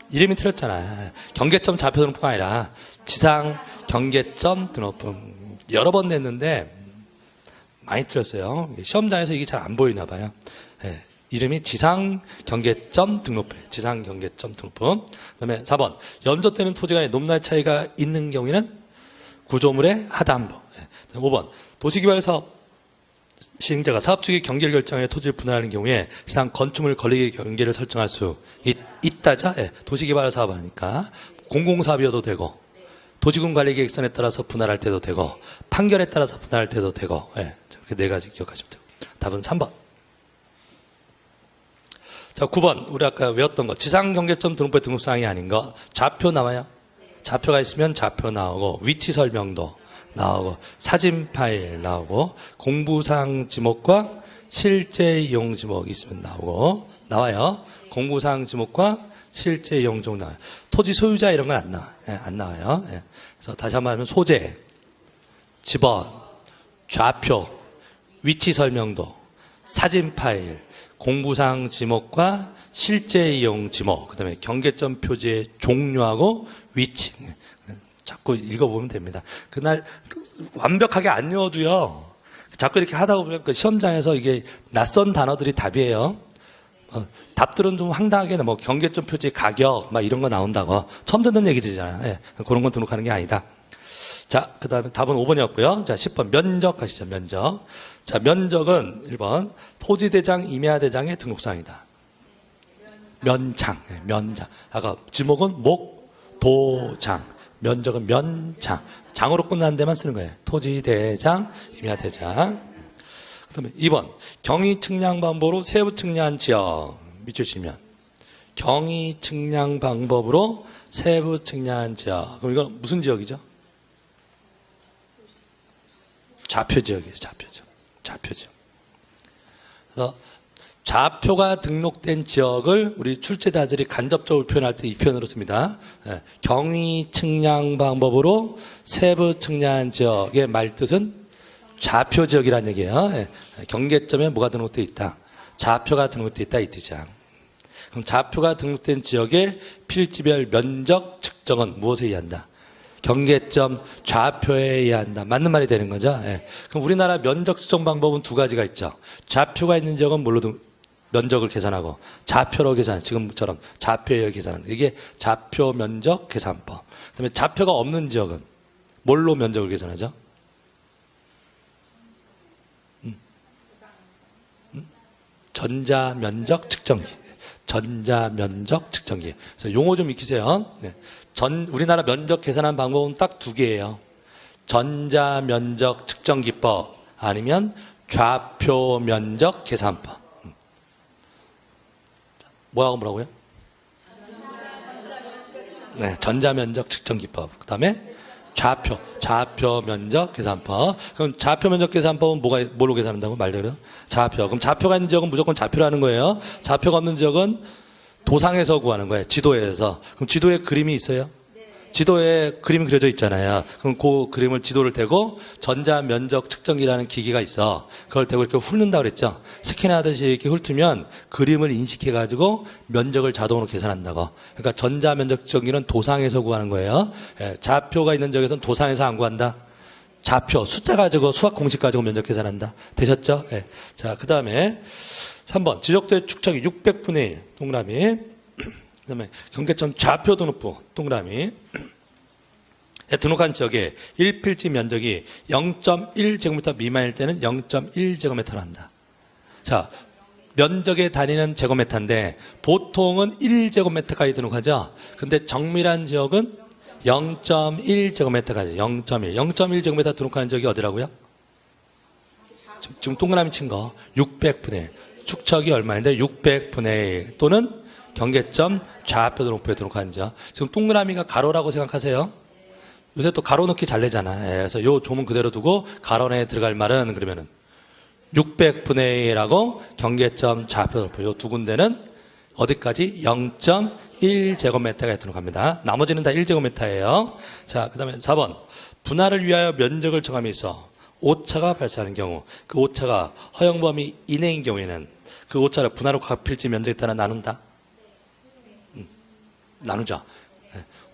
이름이 틀렸잖아. 경계점 좌표 등록부가 아니라 지상 경계점 등록부. 여러 번 냈는데 많이 틀렸어요. 시험장에서 이게 잘 안 보이나 봐요. 네. 이름이 지상 경계점 등록부. 지상 경계점 등록부. 그다음에 4번. 연접되는 토지가 높낮이 차이가 있는 경우에는 구조물의 하단부. 네. 5번. 도시개발사업 시행자가 사업주기 경계를 결정해 토지를 분할하는 경우에 지상 건축물 권리의 경계를 설정할 수 있다죠. 예, 도시개발 사업하니까 공공사업이어도 되고 도시군 관리계획선에 따라서 분할할 때도 되고 판결에 따라서 분할할 때도 되고 예, 이렇게 4가지 기억하시면 되고 답은 3번. 자, 9번 우리 아까 외웠던 거 지상경계점 등록부의 등록사항이 아닌 거 좌표 나와요. 좌표가 있으면 좌표 나오고 위치 설명도 나오고 사진 파일 나오고 공부사항 지목과 실제 이용 지목 있으면 나와요. 공부사항 지목과 실제 이용 지목 나와요. 토지 소유자 이런 건 안 나와. 예, 안 나와요. 예. 그래서 다시 한번 하면 소재, 지번, 좌표, 위치 설명도, 사진 파일, 공부사항 지목과 실제 이용 지목, 그다음에 경계점 표지의 종류하고 위치. 자꾸 읽어보면 됩니다. 그날 완벽하게 안 외워도요. 자꾸 이렇게 하다 보면 그 시험장에서 이게 낯선 단어들이 답이에요. 답들은 좀 황당하게 뭐 경계점 표지, 가격 막 이런 거 나온다고 처음 듣는 얘기들이잖아요. 예, 그런 건 등록하는 게 아니다. 자, 그 다음에 답은 5번이었고요. 자, 10번 면적 가시죠. 면적. 자, 면적은 1번 토지대장, 임야대장의 등록사항이다. 면장, 면장. 아까 지목은 목, 도장. 면적은 면장. 장으로 끝나는 데만 쓰는 거예요. 토지대장, 임야대장. 그 다음에 2번 경위 측량 방법으로 세부 측량한 지역. 밑줄 치면 경위 측량 방법으로 세부 측량한 지역. 그럼 이건 무슨 지역이죠? 좌표 지역이에요. 좌표 지역. 좌표 지역. 그래서 좌표가 등록된 지역을 우리 출제자들이 간접적으로 표현할 때 이 표현으로 씁니다. 경위 측량 방법으로 세부 측량한 지역의 말뜻은 좌표 지역이라는 얘기예요. 경계점에 뭐가 등록되어 있다. 좌표가 등록되어 있다 이 뜻이야. 그럼 좌표가 등록된 지역의 필지별 면적 측정은 무엇에 의한다? 경계점 좌표에 의한다. 맞는 말이 되는 거죠. 그럼 우리나라 면적 측정 방법은 두 가지가 있죠. 좌표가 있는 지역은 뭘로 면적을 계산하고 좌표로 계산, 지금처럼 좌표에 의해 계산한다. 이게 좌표 면적 계산법. 그다음에 좌표가 없는 지역은 뭘로 면적을 계산하죠? 전자면적 측정기. 전자면적 측정기. 그래서 용어 좀 익히세요. 우리나라 면적 계산한 방법은 딱 두 개예요. 전자면적 측정기법 아니면 좌표면적 계산법. 뭐라고요? 네, 전자면적 측정기법. 그 다음에 좌표면적 계산법. 그럼 좌표면적 계산법은 뭘로 계산한다고 말대로? 좌표. 그럼 좌표가 있는 지역은 무조건 좌표라는 거예요. 좌표가 없는 지역은 도상에서 구하는 거예요. 지도에서. 그럼 지도에 그림이 있어요? 지도에 그림이 그려져 있잖아요. 그럼 그 그림을 지도를 대고 전자면적 측정기라는 기기가 있어. 그걸 대고 이렇게 훑는다고 그랬죠. 스캔하듯이 이렇게 훑으면 그림을 인식해가지고 면적을 자동으로 계산한다고. 그러니까 전자면적 측정기는 도상에서 구하는 거예요. 좌표가 있는 지역에서는 도상에서 안 구한다. 좌표, 숫자 가지고 수학 공식 가지고 면적 계산한다. 되셨죠? 자, 그 다음에 3번 지적도의 축척이 600분의 1 동그라미. 그 다음에 경계점 좌표 등록부 동그라미. 등록한 지역의 1필지 면적이 0.1제곱미터 미만일 때는 0.1제곱미터를 한다. 자, 면적의 단위는 제곱미터인데 보통은 1제곱미터까지 등록하죠. 근데 정밀한 지역은 0.1제곱미터까지 0.1제곱미터 등록하는 지역이 어디라고요? 지금 동그라미 친 거 600분의 1. 축척이 얼마인데 600분의 1 또는 경계점 좌표 등록부에 등록하는 지역. 지금 동그라미가 가로라고 생각하세요. 요새 또 가로 넣기 잘 내잖아. 그래서 요 조문 그대로 두고 가로 내에 들어갈 말은 그러면은 600분의 1하고 경계점 좌표 등록부 요 두 군데는 어디까지? 0.1제곱미터가 등록합니다. 나머지는 다 1제곱미터예요. 자, 그 다음에 4번 분할을 위하여 면적을 정함에 있어 오차가 발생하는 경우 그 오차가 허용 범위 이내인 경우에는 그 오차를 분할로 각 필지 면적에 따라 나눈다. 나누죠.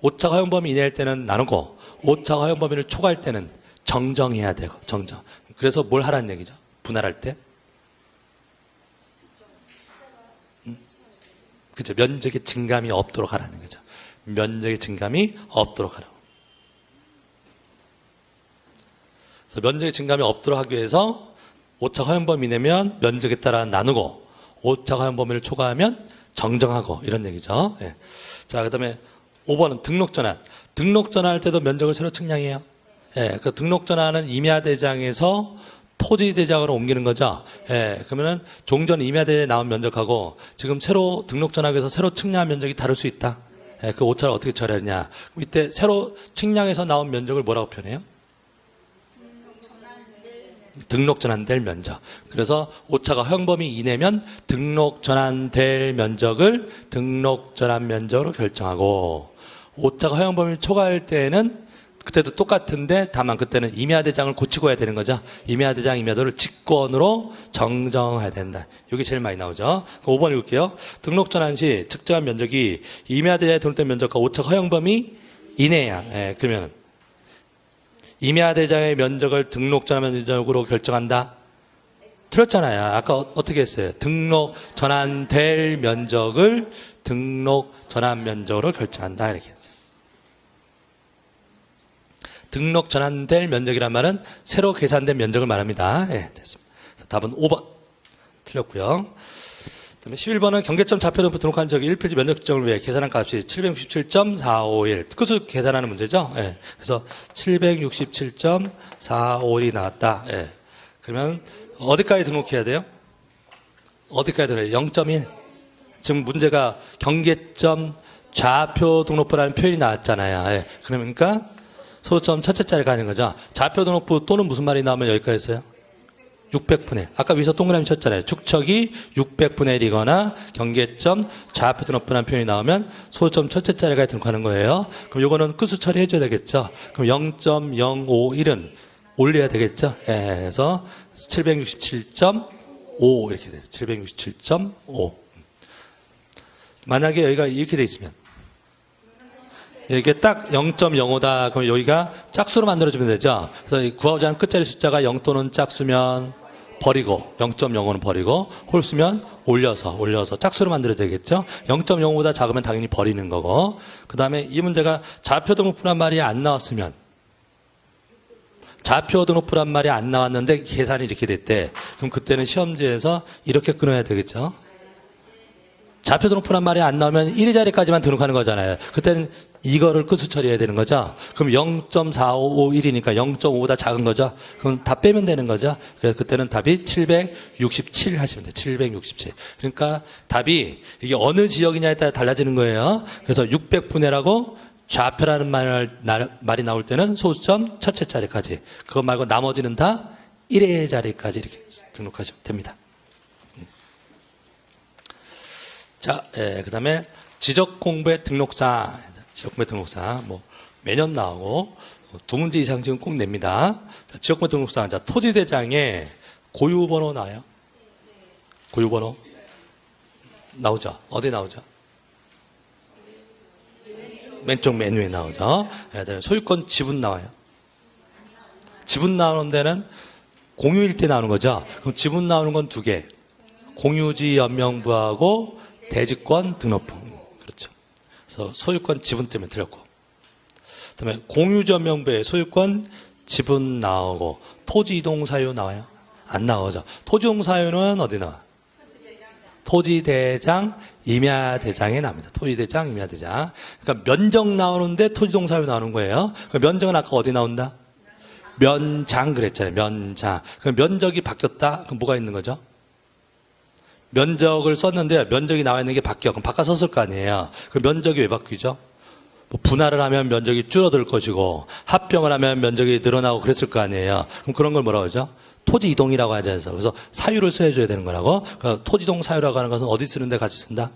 오차가 허용 범위 이내일 때는 나누고 오차가 허용 범위를 초과할 때는 정정해야 되고 정정. 그래서 뭘 하라는 얘기죠? 분할할 때. 그죠? 면적의 증감이 없도록 하라는 거죠. 면적의 증감이 없도록 하라고. 그래서 면적의 증감이 없도록 하기 위해서 오차 허용 범위 내면 면적에 따라 나누고 오차 허용 범위를 초과하면 정정하고 이런 얘기죠. 자, 그 다음에 5번은 등록전환. 등록전환할 때도 면적을 새로 측량해요. 그 등록전환은 임야대장에서 토지대장으로 옮기는 거죠. 그러면은 종전 임야대에 나온 면적하고 지금 새로 등록전환하기 위해서 새로 측량한 면적이 다를 수 있다. 그 오차를 어떻게 처리하느냐. 이때 새로 측량해서 나온 면적을 뭐라고 표현해요? 등록 전환될 면적. 그래서 오차가 허용 범위 이내면 등록 전환될 면적을 등록 전환 면적으로 결정하고 오차가 허용 범위를 초과할 때는 그때도 똑같은데 다만 그때는 임야대장을 고치고 해야 되는 거죠. 임야대장, 임야도를 직권으로 정정해야 된다. 이게 제일 많이 나오죠. 5번 읽을게요. 등록 전환 시 측정한 면적이 임야대장에 등록된 면적과 오차가 허용 범위 이내야. 그러면 임야대장의 면적을 등록 전환 면적으로 결정한다. 틀렸잖아요. 아까 어떻게 했어요? 등록 전환될 면적을 등록 전환 면적으로 결정한다. 이렇게 했죠. 등록 전환될 면적이란 말은 새로 계산된 면적을 말합니다. 예, 됐습니다. 답은 5번. 틀렸고요. 그다음에 11번은 경계점 좌표등록부 등록한 적이 1필지 면적 측정을 위해 계산한 값이 767.451. 끝을 계산하는 문제죠. 예. 그래서 767.451이 나왔다. 예. 그러면 어디까지 등록해야 돼요? 어디까지 등록해요? 0.1. 지금 문제가 경계점 좌표 등록부라는 표현이 나왔잖아요. 예. 그러니까 소수점 첫째 자리가 아닌 거죠. 좌표 등록부 또는 무슨 말이 나오면 여기까지 했어요? 600분의 1. 아까 위에서 동그라미 쳤잖아요. 축척이 600분의 1이거나 경계점 좌표 등록부라는 표현이 나오면 소수점 첫째 자리가 등록하는 거예요. 그럼 요거는 끝수 처리해줘야 되겠죠. 그럼 0.051은 올려야 되겠죠. 예, 그래서 767.5 이렇게 돼요. 767.5. 만약에 여기가 이렇게 돼 있으면 이게 딱 0.05다. 그럼 여기가 짝수로 만들어주면 되죠. 그래서 구하고자 하는 끝자리 숫자가 0 또는 짝수면 버리고 0.05는 버리고 홀수면 올려서 짝수로 만들어야 되겠죠. 0.05보다 작으면 당연히 버리는 거고. 그 다음에 이 문제가 좌표 등록부란 말이 안 나왔으면 좌표 등록부란 말이 안 나왔는데 계산이 이렇게 됐대. 그럼 그때는 시험지에서 이렇게 끊어야 되겠죠. 좌표 등록부란 말이 안 나오면 1위 자리까지만 등록하는 거잖아요. 그때는 이거를 끝수 처리해야 되는 거죠. 그럼 0.451이니까 0.5보다 작은 거죠. 그럼 다 빼면 되는 거죠. 그래서 그때는 답이 767 하시면 돼요. 767. 그러니까 답이 이게 어느 지역이냐에 따라 달라지는 거예요. 그래서 600분해라고 좌표라는 말이 나올 때는 소수점 첫째 자리까지. 그거 말고 나머지는 다 1회 자리까지 이렇게 등록하시면 됩니다. 자, 그 다음에 지적공부의 등록사. 지적공부 등록사 뭐 매년 나오고 두 문제 이상 지금 꼭 냅니다. 자, 지적공부 등록사. 자, 토지대장에 고유번호 나와요? 고유번호 나오죠? 어디 나오죠? 왼쪽 메뉴에 나오죠. 그다음에 소유권 지분 나와요. 지분 나오는 데는 공유일 때 나오는 거죠. 그럼 지분 나오는 건 두 개. 공유지 연명부하고 대지권 등록부. 그렇죠. 그래서 소유권 지분 때문에 틀렸고. 그다음에 공유지 연명부에 소유권 지분 나오고 토지 이동 사유 나와요? 안 나오죠. 토지 이동 사유는 어디 나와? 토지대장, 임야대장에 나옵니다. 토지대장, 임야대장. 그러니까 면적 나오는데 토지이동 사유 나오는 거예요. 그 면적은 아까 어디 나온다? 면장 그랬잖아요. 면장. 그럼 면적이 바뀌었다? 그럼 뭐가 있는 거죠? 면적을 썼는데 면적이 나와 있는 게 바뀌어. 그럼 바꿔 썼을 거 아니에요. 그 면적이 왜 바뀌죠? 뭐 분할을 하면 면적이 줄어들 것이고 합병을 하면 면적이 늘어나고 그랬을 거 아니에요. 그럼 그런 걸 뭐라고 하죠? 토지 이동이라고 하지 않아서. 그래서 사유를 써줘야 되는 거라고. 그러니까 토지 이동 사유라고 하는 것은 어디 쓰는데 같이 쓴다?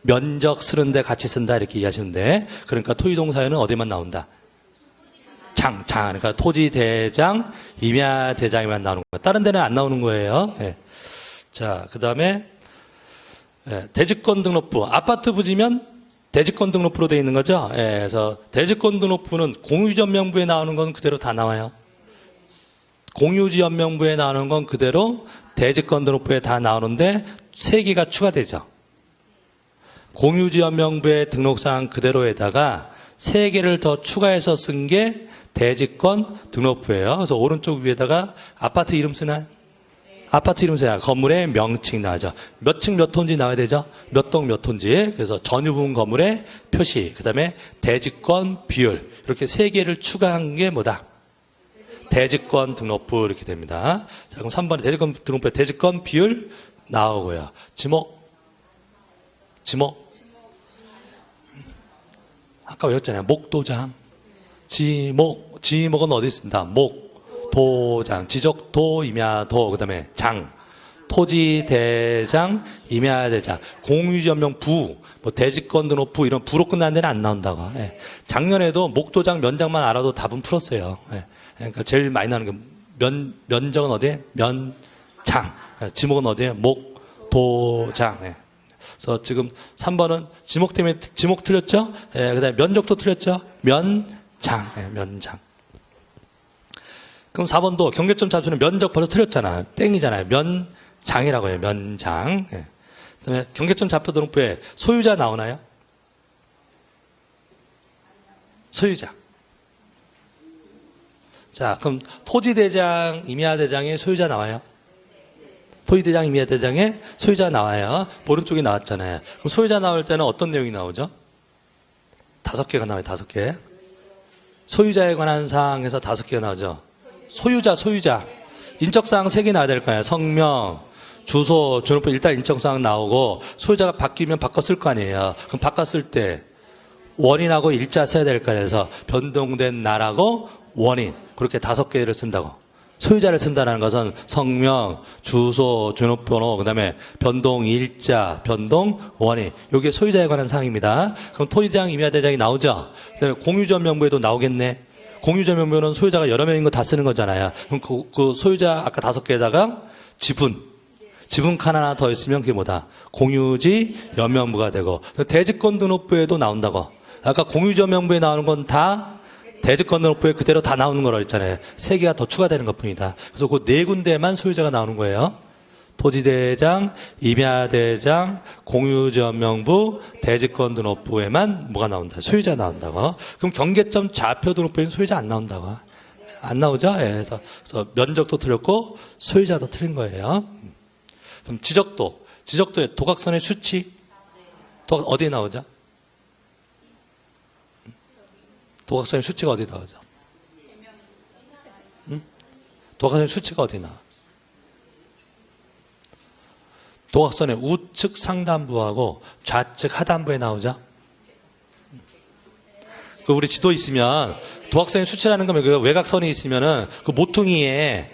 면적 쓰는데 같이 쓴다 이렇게 이해하시면 돼. 그러니까 토지 이동 사유는 어디만 나온다? 장. 그러니까 토지 대장, 임야 대장에만 나오는 거예요. 다른 데는 안 나오는 거예요. 네. 자, 그 다음에 대지권 등록부. 아파트 부지면 대지권 등록부로 되어 있는 거죠. 그래서 대지권 등록부는 공유전명부에 나오는 건 그대로 다 나와요. 공유지연명부에 나오는 건 그대로 대지권 등록부에 다 나오는데 3개가 추가되죠. 공유지연명부의 등록사항 그대로에다가 3개를 더 추가해서 쓴 게 대지권 등록부예요. 그래서 오른쪽 위에다가 아파트 이름 쓰나요? 아파트 이름 써야 건물의 명칭 나오죠. 몇 층 몇 톤지 나와야 되죠. 몇 동 몇 톤지. 그래서 전유부분 건물의 표시. 그 다음에 대지권 비율. 이렇게 3개를 추가한 게 뭐다? 대지권 등록부 이렇게 됩니다. 자, 그럼 3번에 대지권 등록부에 대지권 비율 나오고요. 지목. 아까 외웠잖아요. 목도장. 지목은 어디 있습니다. 목, 도장, 지적도, 임야도, 그 다음에 장. 토지대장, 임야대장, 공유지연명부, 뭐 대지권 등록부 이런 부로 끝나는 데는 안 나온다고. 예. 작년에도 목도장, 면장만 알아도 답은 풀었어요. 예. 그러니까 제일 많이 나오는 게 면적은 어디에? 면장. 지목은 어디에? 목, 도장. 예. 그래서 지금 3번은 지목 때문에 지목 틀렸죠? 예. 그다음에 면적도 틀렸죠? 면장. 예. 면장. 그럼 4번도 경계점 좌표는 면적 벌써 틀렸잖아. 땡이잖아요. 면장이라고 해요. 면장. 예. 그다음에 경계점 좌표 등록부에 소유자 나오나요? 소유자. 자, 그럼 토지대장, 임야대장의 소유자 나와요? 토지대장, 임야대장의 소유자 나와요. 오른쪽에 나왔잖아요. 그럼 소유자 나올 때는 어떤 내용이 나오죠? 5개가 나와요. 5개. 소유자에 관한 사항에서 5개가 나오죠. 소유자. 인적사항 3개 나와야 될 거예요. 성명, 주소, 전화번호 일단 인적사항 나오고 소유자가 바뀌면 바꿨을 거 아니에요. 그럼 바꿨을 때 원인하고 일자 써야 될 거예요. 그래서 변동된 날하고 원인 그렇게 5개를 쓴다고. 소유자를 쓴다는 것은 성명, 주소, 전화번호, 그다음에 변동 일자, 변동 원인. 이게 소유자에 관한 사항입니다. 그럼 토지대장, 임야대장이 나오죠. 그다음에 공유전 명부에도 나오겠네. 공유전 명부는 소유자가 여러 명인 거 다 쓰는 거잖아요. 그럼 그 소유자 아까 5개에다가 지분 칸 하나 더 있으면 그게 뭐다? 공유지 연명부가 되고 대지권 등록부에도 나온다고. 아까 공유전 명부에 나오는 건 다 대지권 등록부에 그대로 다 나오는 거라고 했잖아요. 3개가 더 추가되는 것뿐이다. 그래서 그 4군데만 소유자가 나오는 거예요. 토지대장, 임야대장, 공유지원명부, 대지권 등록부에만 뭐가 나온다? 소유자 나온다고. 그럼 경계점 좌표 등록부에는 소유자 안 나온다고. 안 나오죠? 예, 그래서 면적도 틀렸고 소유자도 틀린 거예요. 그럼 지적도의 도각선의 수치 어디에 나오죠? 도각선의 수치가 어디 나오죠? 도각선의 수치가 어디 나와? 도각선의 우측 상단부하고 좌측 하단부에 나오죠? 그 우리 지도 있으면 도각선의 수치라는 거면 그 외곽선이 있으면은 그 모퉁이에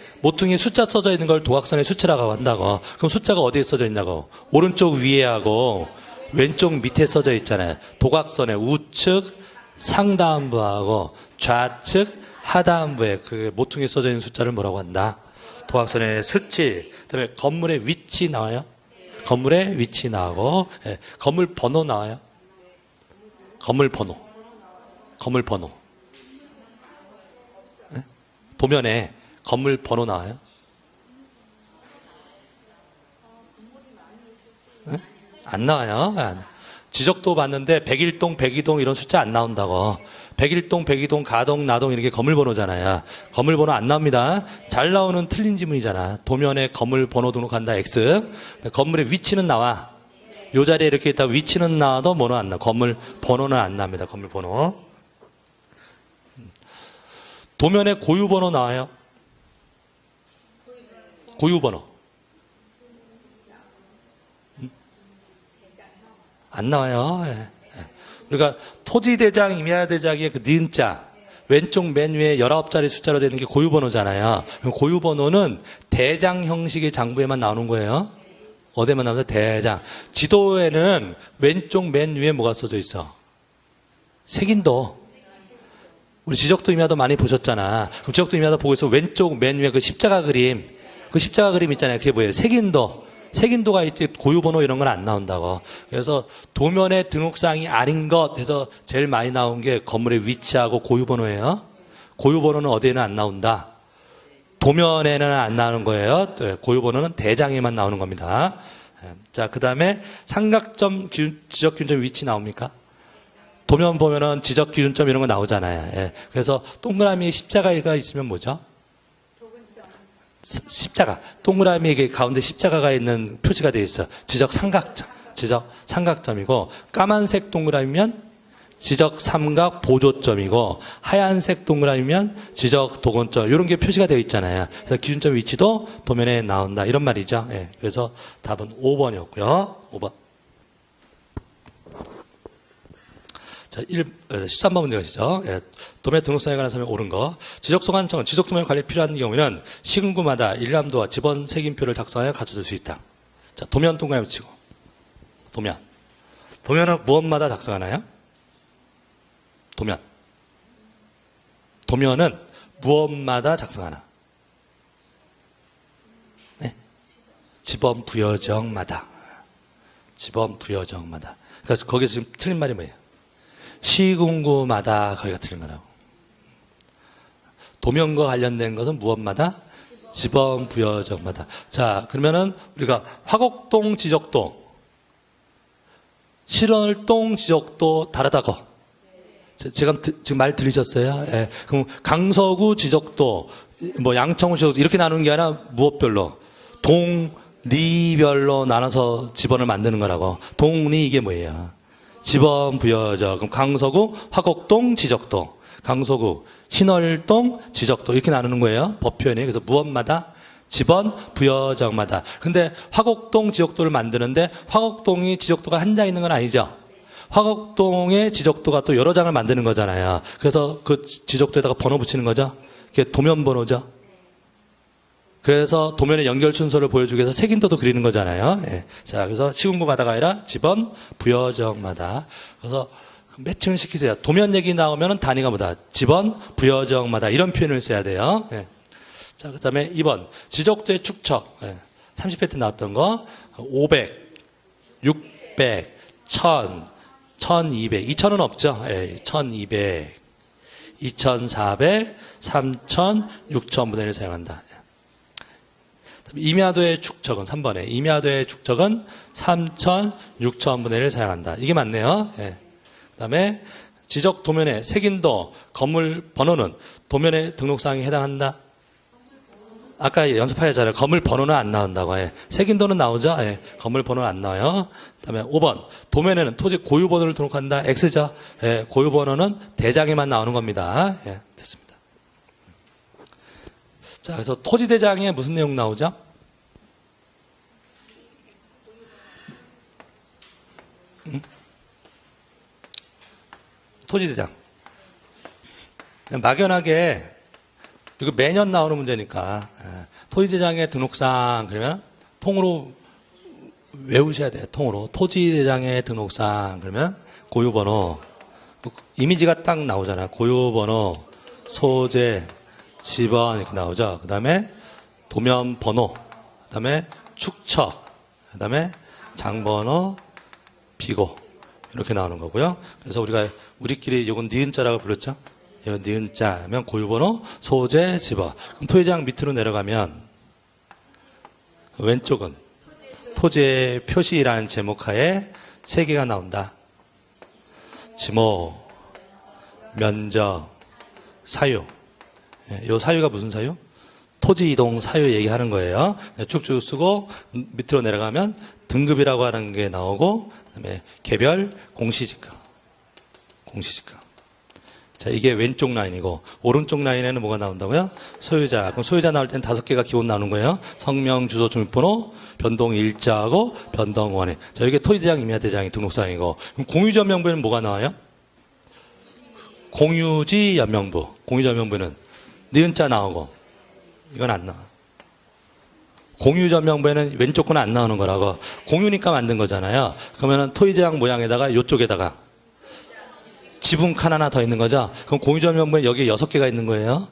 숫자 써져 있는 걸 도각선의 수치라고 한다고. 그럼 숫자가 어디에 써져 있냐고? 오른쪽 위에 하고 왼쪽 밑에 써져 있잖아요. 도각선의 우측 상단부하고 좌측 하단부에 그 모퉁이에 써져 있는 숫자를 뭐라고 한다? 도각선의 수치. 그다음에 건물의 위치 나와요? 건물의 위치 나오고, 예, 건물 번호 나와요? 건물 번호. 예? 도면에 건물 번호 나와요? 예? 안 나와요. 지적도 봤는데 101동, 102동 이런 숫자 안 나온다고. 101동, 102동, 가동, 나동 이렇게 건물 번호잖아요. 건물 번호 안 나옵니다. 잘 나오는 틀린 지문이잖아. 도면에 건물 번호 등록한다 X. 건물의 위치는 나와. 요 자리에 이렇게 있다 위치는 나와도 번호 안 나. 건물 번호는 안 납니다. 건물 번호. 도면에 고유 번호 나와요. 고유 번호. 안 나와요. 예. 우리가 토지대장, 임야대장의 그 니은자 왼쪽 맨 위에 19자리 숫자로 되는 게 고유번호잖아요. 고유번호는 대장 형식의 장부에만 나오는 거예요. 어디에만 나오죠? 대장. 지도에는 왼쪽 맨 위에 뭐가 써져 있어? 색인도. 우리 지적도 임야도 많이 보셨잖아. 그럼 지적도 임야도 보고 있어. 왼쪽 맨 위에 그 십자가 그림. 그 십자가 그림 있잖아요. 그게 뭐예요? 색인도. 색인도가 있지 고유번호 이런 건 안 나온다고. 그래서 도면의 등록사항이 아닌 것 해서 제일 많이 나온 게 건물의 위치하고 고유번호예요. 고유번호는 어디에는 안 나온다. 도면에는 안 나오는 거예요. 고유번호는 대장에만 나오는 겁니다. 자, 그 다음에 삼각점 지적기준점 위치 나옵니까? 도면 보면은 지적기준점 이런 거 나오잖아요. 예. 그래서 동그라미에 십자가가 있으면 뭐죠? 십자가. 동그라미 이게 가운데 십자가가 있는 표시가 되어 있어. 지적 삼각점이고, 까만색 동그라미면 지적 삼각 보조점이고, 하얀색 동그라미면 지적 도건점. 이런 게 표시가 되어 있잖아요. 그래서 기준점 위치도 도면에 나온다. 이런 말이죠. 예. 그래서 답은 5번이었고요. 5번. 자, 13번 문제 가시죠. 예, 도면 등록사항에 관한 설명 옳은 거. 지적소관청은 지적도면 관리에 필요한 경우에는 시군구마다 일람도와 지번 색인표를 작성하여 갖춰줄 수 있다. 자, 도면 동그라미 치고. 도면은 무엇마다 작성하나요? 도면은 무엇마다 작성하나? 네. 지번 부여정마다. 그래서 거기서 지금 틀린 말이 뭐예요? 시군구마다 거기가 틀린 거라고. 도면과 관련된 것은 무엇마다? 지번 부여적마다. 자, 그러면은 우리가 화곡동 지적도, 실월동 지적도 다르다고. 제가 지금 말 들으셨어요? 예. 그럼 강서구 지적도, 뭐 양천구 지적도 이렇게 나누는 게 아니라 무엇별로? 동리별로 나눠서 지번을 만드는 거라고. 동리 이게 뭐예요? 지번 부여적. 그럼 강서구 화곡동 지적도, 강서구 신월동 지적도 이렇게 나누는 거예요. 법 표현이. 그래서 무엇마다? 지번 부여적마다. 근데 화곡동 지적도를 만드는데 화곡동이 지적도가 한 장 있는 건 아니죠. 화곡동의 지적도가 또 여러 장을 만드는 거잖아요. 그래서 그 지적도에다가 번호 붙이는 거죠. 그게 도면 번호죠. 그래서 도면의 연결 순서를 보여주기 위해서 색인도도 그리는 거잖아요. 예. 자, 그래서 시군구마다가 아니라 지번 부여적마다. 그래서 매칭을 시키세요. 도면 얘기 나오면 단위가 뭐다? 지번 부여적마다 이런 표현을 써야 돼요. 예. 자, 그 다음에 2번 지적도의 축척. 예. 30회 때 나왔던 거 500, 600, 1000, 1200. 2000은 없죠. 예. 1200, 2400, 3000, 6000분의 1을 사용한다. 임야도의 축척은 3번에 임야도의 축척은 3000, 6000분의 1을 사용한다. 이게 맞네요. 예. 그 다음에 지적 도면의 색인도, 건물 번호는 도면의 등록사항에 해당한다. 아까 연습하였잖아요. 건물 번호는 안 나온다고. 예. 색인도는 나오죠. 예. 건물 번호는 안 나와요. 그 다음에 5번 도면에는 토지 고유 번호를 등록한다. X죠. 예. 고유 번호는 대장에만 나오는 겁니다. 예. 됐습니다. 자, 그래서 토지 대장에 무슨 내용 나오죠? 토지 대장. 막연하게 이거 매년 나오는 문제니까 토지 대장의 등록상 그러면 통으로 외우셔야 돼요. 통으로 토지 대장의 등록상 그러면 고유번호 이미지가 딱 나오잖아요. 고유번호, 소재, 지번 이렇게 나오죠. 그 다음에 도면 번호, 그 다음에 축척, 그 다음에 장번호, 비고 이렇게 나오는 거고요. 그래서 우리끼리 이건 니은자라고 불렀죠. 이거 니은자면 고유번호, 소재, 지번. 그럼 토지대장 밑으로 내려가면 왼쪽은 토지의 표시라는 제목하에 세 개가 나온다. 지목, 면적, 사유. 이 사유가 무슨 사유? 토지 이동 사유 얘기하는 거예요. 쭉쭉 쓰고 밑으로 내려가면 등급이라고 하는 게 나오고 그다음에 개별, 공시지가. 공시지가. 자, 이게 왼쪽 라인이고 오른쪽 라인에는 뭐가 나온다고요? 소유자. 그럼 소유자 나올 때는 5개가 기본 나오는 거예요. 성명, 주소, 주민번호, 변동 일자하고 변동 원인. 자, 이게 토지대장, 임야대장이 등록사항이고 그럼 공유지 연명부에는 뭐가 나와요? 공유지 연명부. 공유지 연명부는 니은자 나오고 이건 안 나와. 공유지 연명부에는 왼쪽 거는 안 나오는 거라고. 공유니까 만든 거잖아요. 그러면은 토지대장 모양에다가 이쪽에다가 지분 칸 하나 더 있는 거죠. 그럼 공유지 연명부에 여기에 6개가 있는 거예요.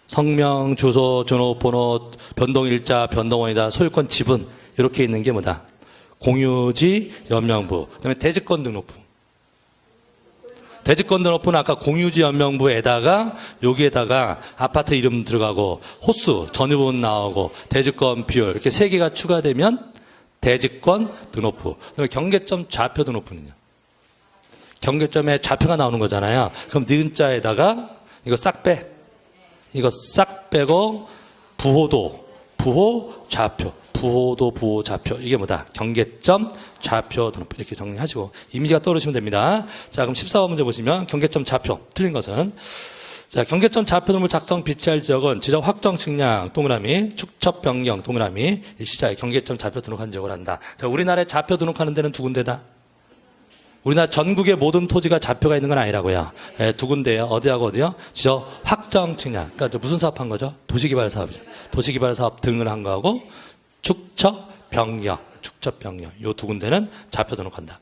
성명, 주소, 전화번호, 변동일자, 변동원이다, 소유권 지분 이렇게 있는 게 뭐다? 공유지 연명부. 그다음에 대지권 등록부. 대지권 등록부는 아까 공유지 연명부에다가 여기에다가 아파트 이름 들어가고 호수, 전유분 나오고 대지권 비율 이렇게 3개가 추가되면 대지권 등록부. 그다음에 경계점 좌표 등록부는요. 경계점에 좌표가 나오는 거잖아요. 그럼 니은자에다가 이거 싹 빼. 이거 싹 빼고 부호도, 부호, 좌표. 부호도, 부호, 좌표. 이게 뭐다? 경계점, 좌표 등록부. 이렇게 정리하시고 이미지가 떠오르시면 됩니다. 자, 그럼 14번 문제 보시면 경계점, 좌표. 틀린 것은 자, 경계점 좌표 등록물 작성 비치할 지역은 지적 확정 측량 동그라미, 축척 변경 동그라미, 일시자의 경계점 좌표 등록한 지역을 한다. 자, 우리나라에 좌표 등록하는 데는 두 군데다. 우리나라 전국의 모든 토지가 좌표가 있는 건 아니라고요. 예, 두 군데요. 어디하고 어디요? 지적 확정 측량. 그러니까 무슨 사업한 거죠? 도시개발 사업이죠. 도시개발 사업 등을 한 거하고 축척 변경, 축척 변경. 요 두 군데는 좌표 등록한다.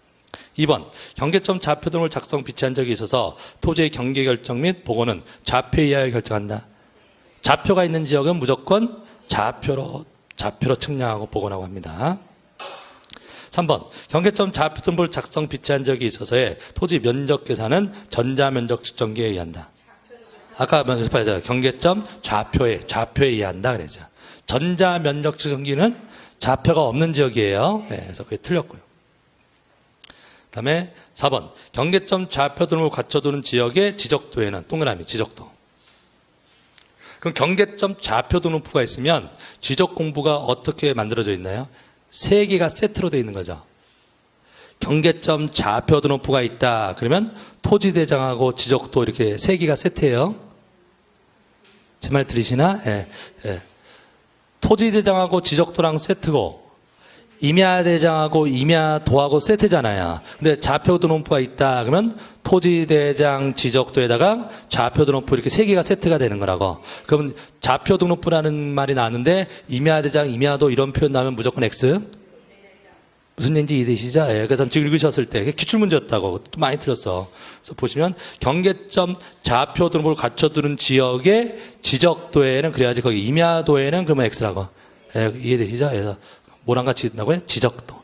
2번 경계점 좌표 등록을 작성 비치한 적이 있어서 토지의 경계 결정 및 보고는 좌표 이하에 결정한다. 좌표가 있는 지역은 무조건 좌표로 측량하고 보고하고 합니다. 3번 경계점 좌표 등본을 작성 비치한 적이 있어서의 토지 면적 계산은 전자면적 측정기에 의한다. 아까 연습하자 경계점 좌표에 의한다 그러죠. 전자 면적 측정기는 좌표가 없는 지역이에요. 네, 그래서 그게 틀렸고요. 그다음에 4번 경계점 좌표 등을 갖춰두는 지역의 지적도에는 동그라미 지적도. 그럼 경계점 좌표 등록부가 있으면 지적 공부가 어떻게 만들어져 있나요? 3개가 세트로 되어 있는 거죠. 경계점 좌표 등록부가 있다. 그러면 토지대장하고 지적도 이렇게 3개가 세트예요. 제 말 들리시나? 예, 예. 토지대장하고 지적도랑 세트고 임야대장하고 임야도하고 세트잖아요. 근데 좌표 등록부가 있다. 그러면 토지대장 지적도에다가 좌표 등록부 이렇게 3개가 세트가 되는 거라고. 그러면 좌표 등록부라는 말이 나왔는데 임야대장, 임야도 이런 표현 나오면 무조건 X. 무슨 얘기인지 이해되시죠? 예, 그래서 지금 읽으셨을 때 기출문제였다고 또 많이 틀렸어. 그래서 보시면 경계점 좌표 등록을 갖춰두는 지역의 지적도에는 그래야지 거기 임야도에는 그러면 X라고. 예, 이해되시죠? 그래서 뭐랑 같이 있다고요? 지적도.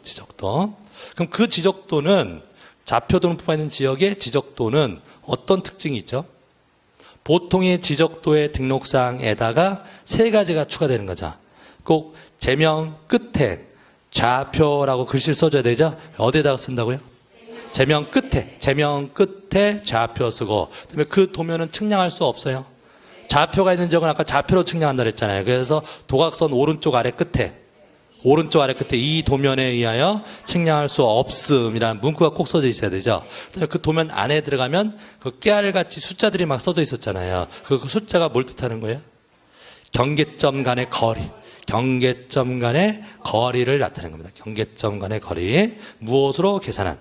그럼 그 지적도는 좌표 등록부가 있는 지역의 지적도는 어떤 특징이 있죠? 보통의 지적도의 등록상에다가 3가지가 추가되는 거죠. 꼭 제명 끝에 좌표라고 글씨를 써줘야 되죠? 어디에다가 쓴다고요? 제명 끝에 좌표 쓰고, 그다음에 그 도면은 측량할 수 없어요. 좌표가 있는 지역은 아까 좌표로 측량한다 그랬잖아요. 그래서 도각선 오른쪽 아래 끝에 이 도면에 의하여 측량할 수 없음이라는 문구가 꼭 써져 있어야 되죠. 그 도면 안에 들어가면 그 깨알같이 숫자들이 막 써져 있었잖아요. 그 숫자가 뭘 뜻하는 거예요? 경계점 간의 거리를 나타내는 겁니다. 경계점 간의 거리. 무엇으로 계산한?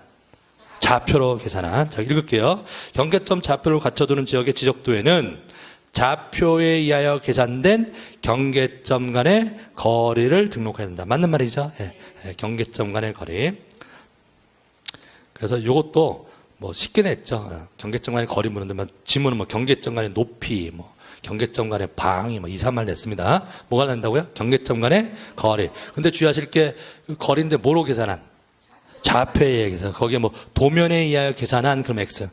좌표로 계산한. 자, 읽을게요. 경계점 좌표를 갖춰두는 지역의 지적도에는 좌표에 의하여 계산된 경계점 간의 거리를 등록해야 된다. 맞는 말이죠? 예, 예, 경계점 간의 거리. 그래서 이것도 뭐 쉽게 냈죠. 경계점 간의 거리 물었는데 지문은 뭐 경계점 간의 높이, 뭐 경계점 간의 방위, 뭐 2, 3말 냈습니다. 뭐가 난다고요? 경계점 간의 거리. 근데 주의하실 게 그 거리인데 뭐로 계산한? 좌표에 의해 계산. 거기에 뭐 도면에 의하여 계산한 그럼 X.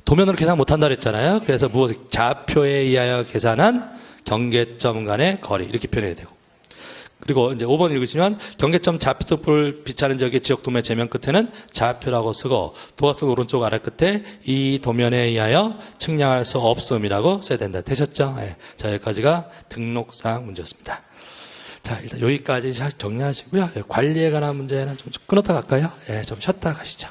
도면으로 계산 못한다 그랬잖아요. 그래서 좌표에 의하여 계산한 경계점 간의 거리 이렇게 표현해야 되고. 그리고 이제 5번 읽으시면 경계점 좌표등록부를 비치하는 지역의 지역 도면 제면 끝에는 좌표라고 쓰고 도각선 오른쪽 아래 끝에 이 도면에 의하여 측량할 수 없음이라고 써야 된다. 되셨죠? 예. 자, 여기까지가 등록사항 문제였습니다. 자, 일단 여기까지 정리하시고요. 관리에 관한 문제는 좀 끊었다 갈까요? 예, 좀 쉬었다 가시죠.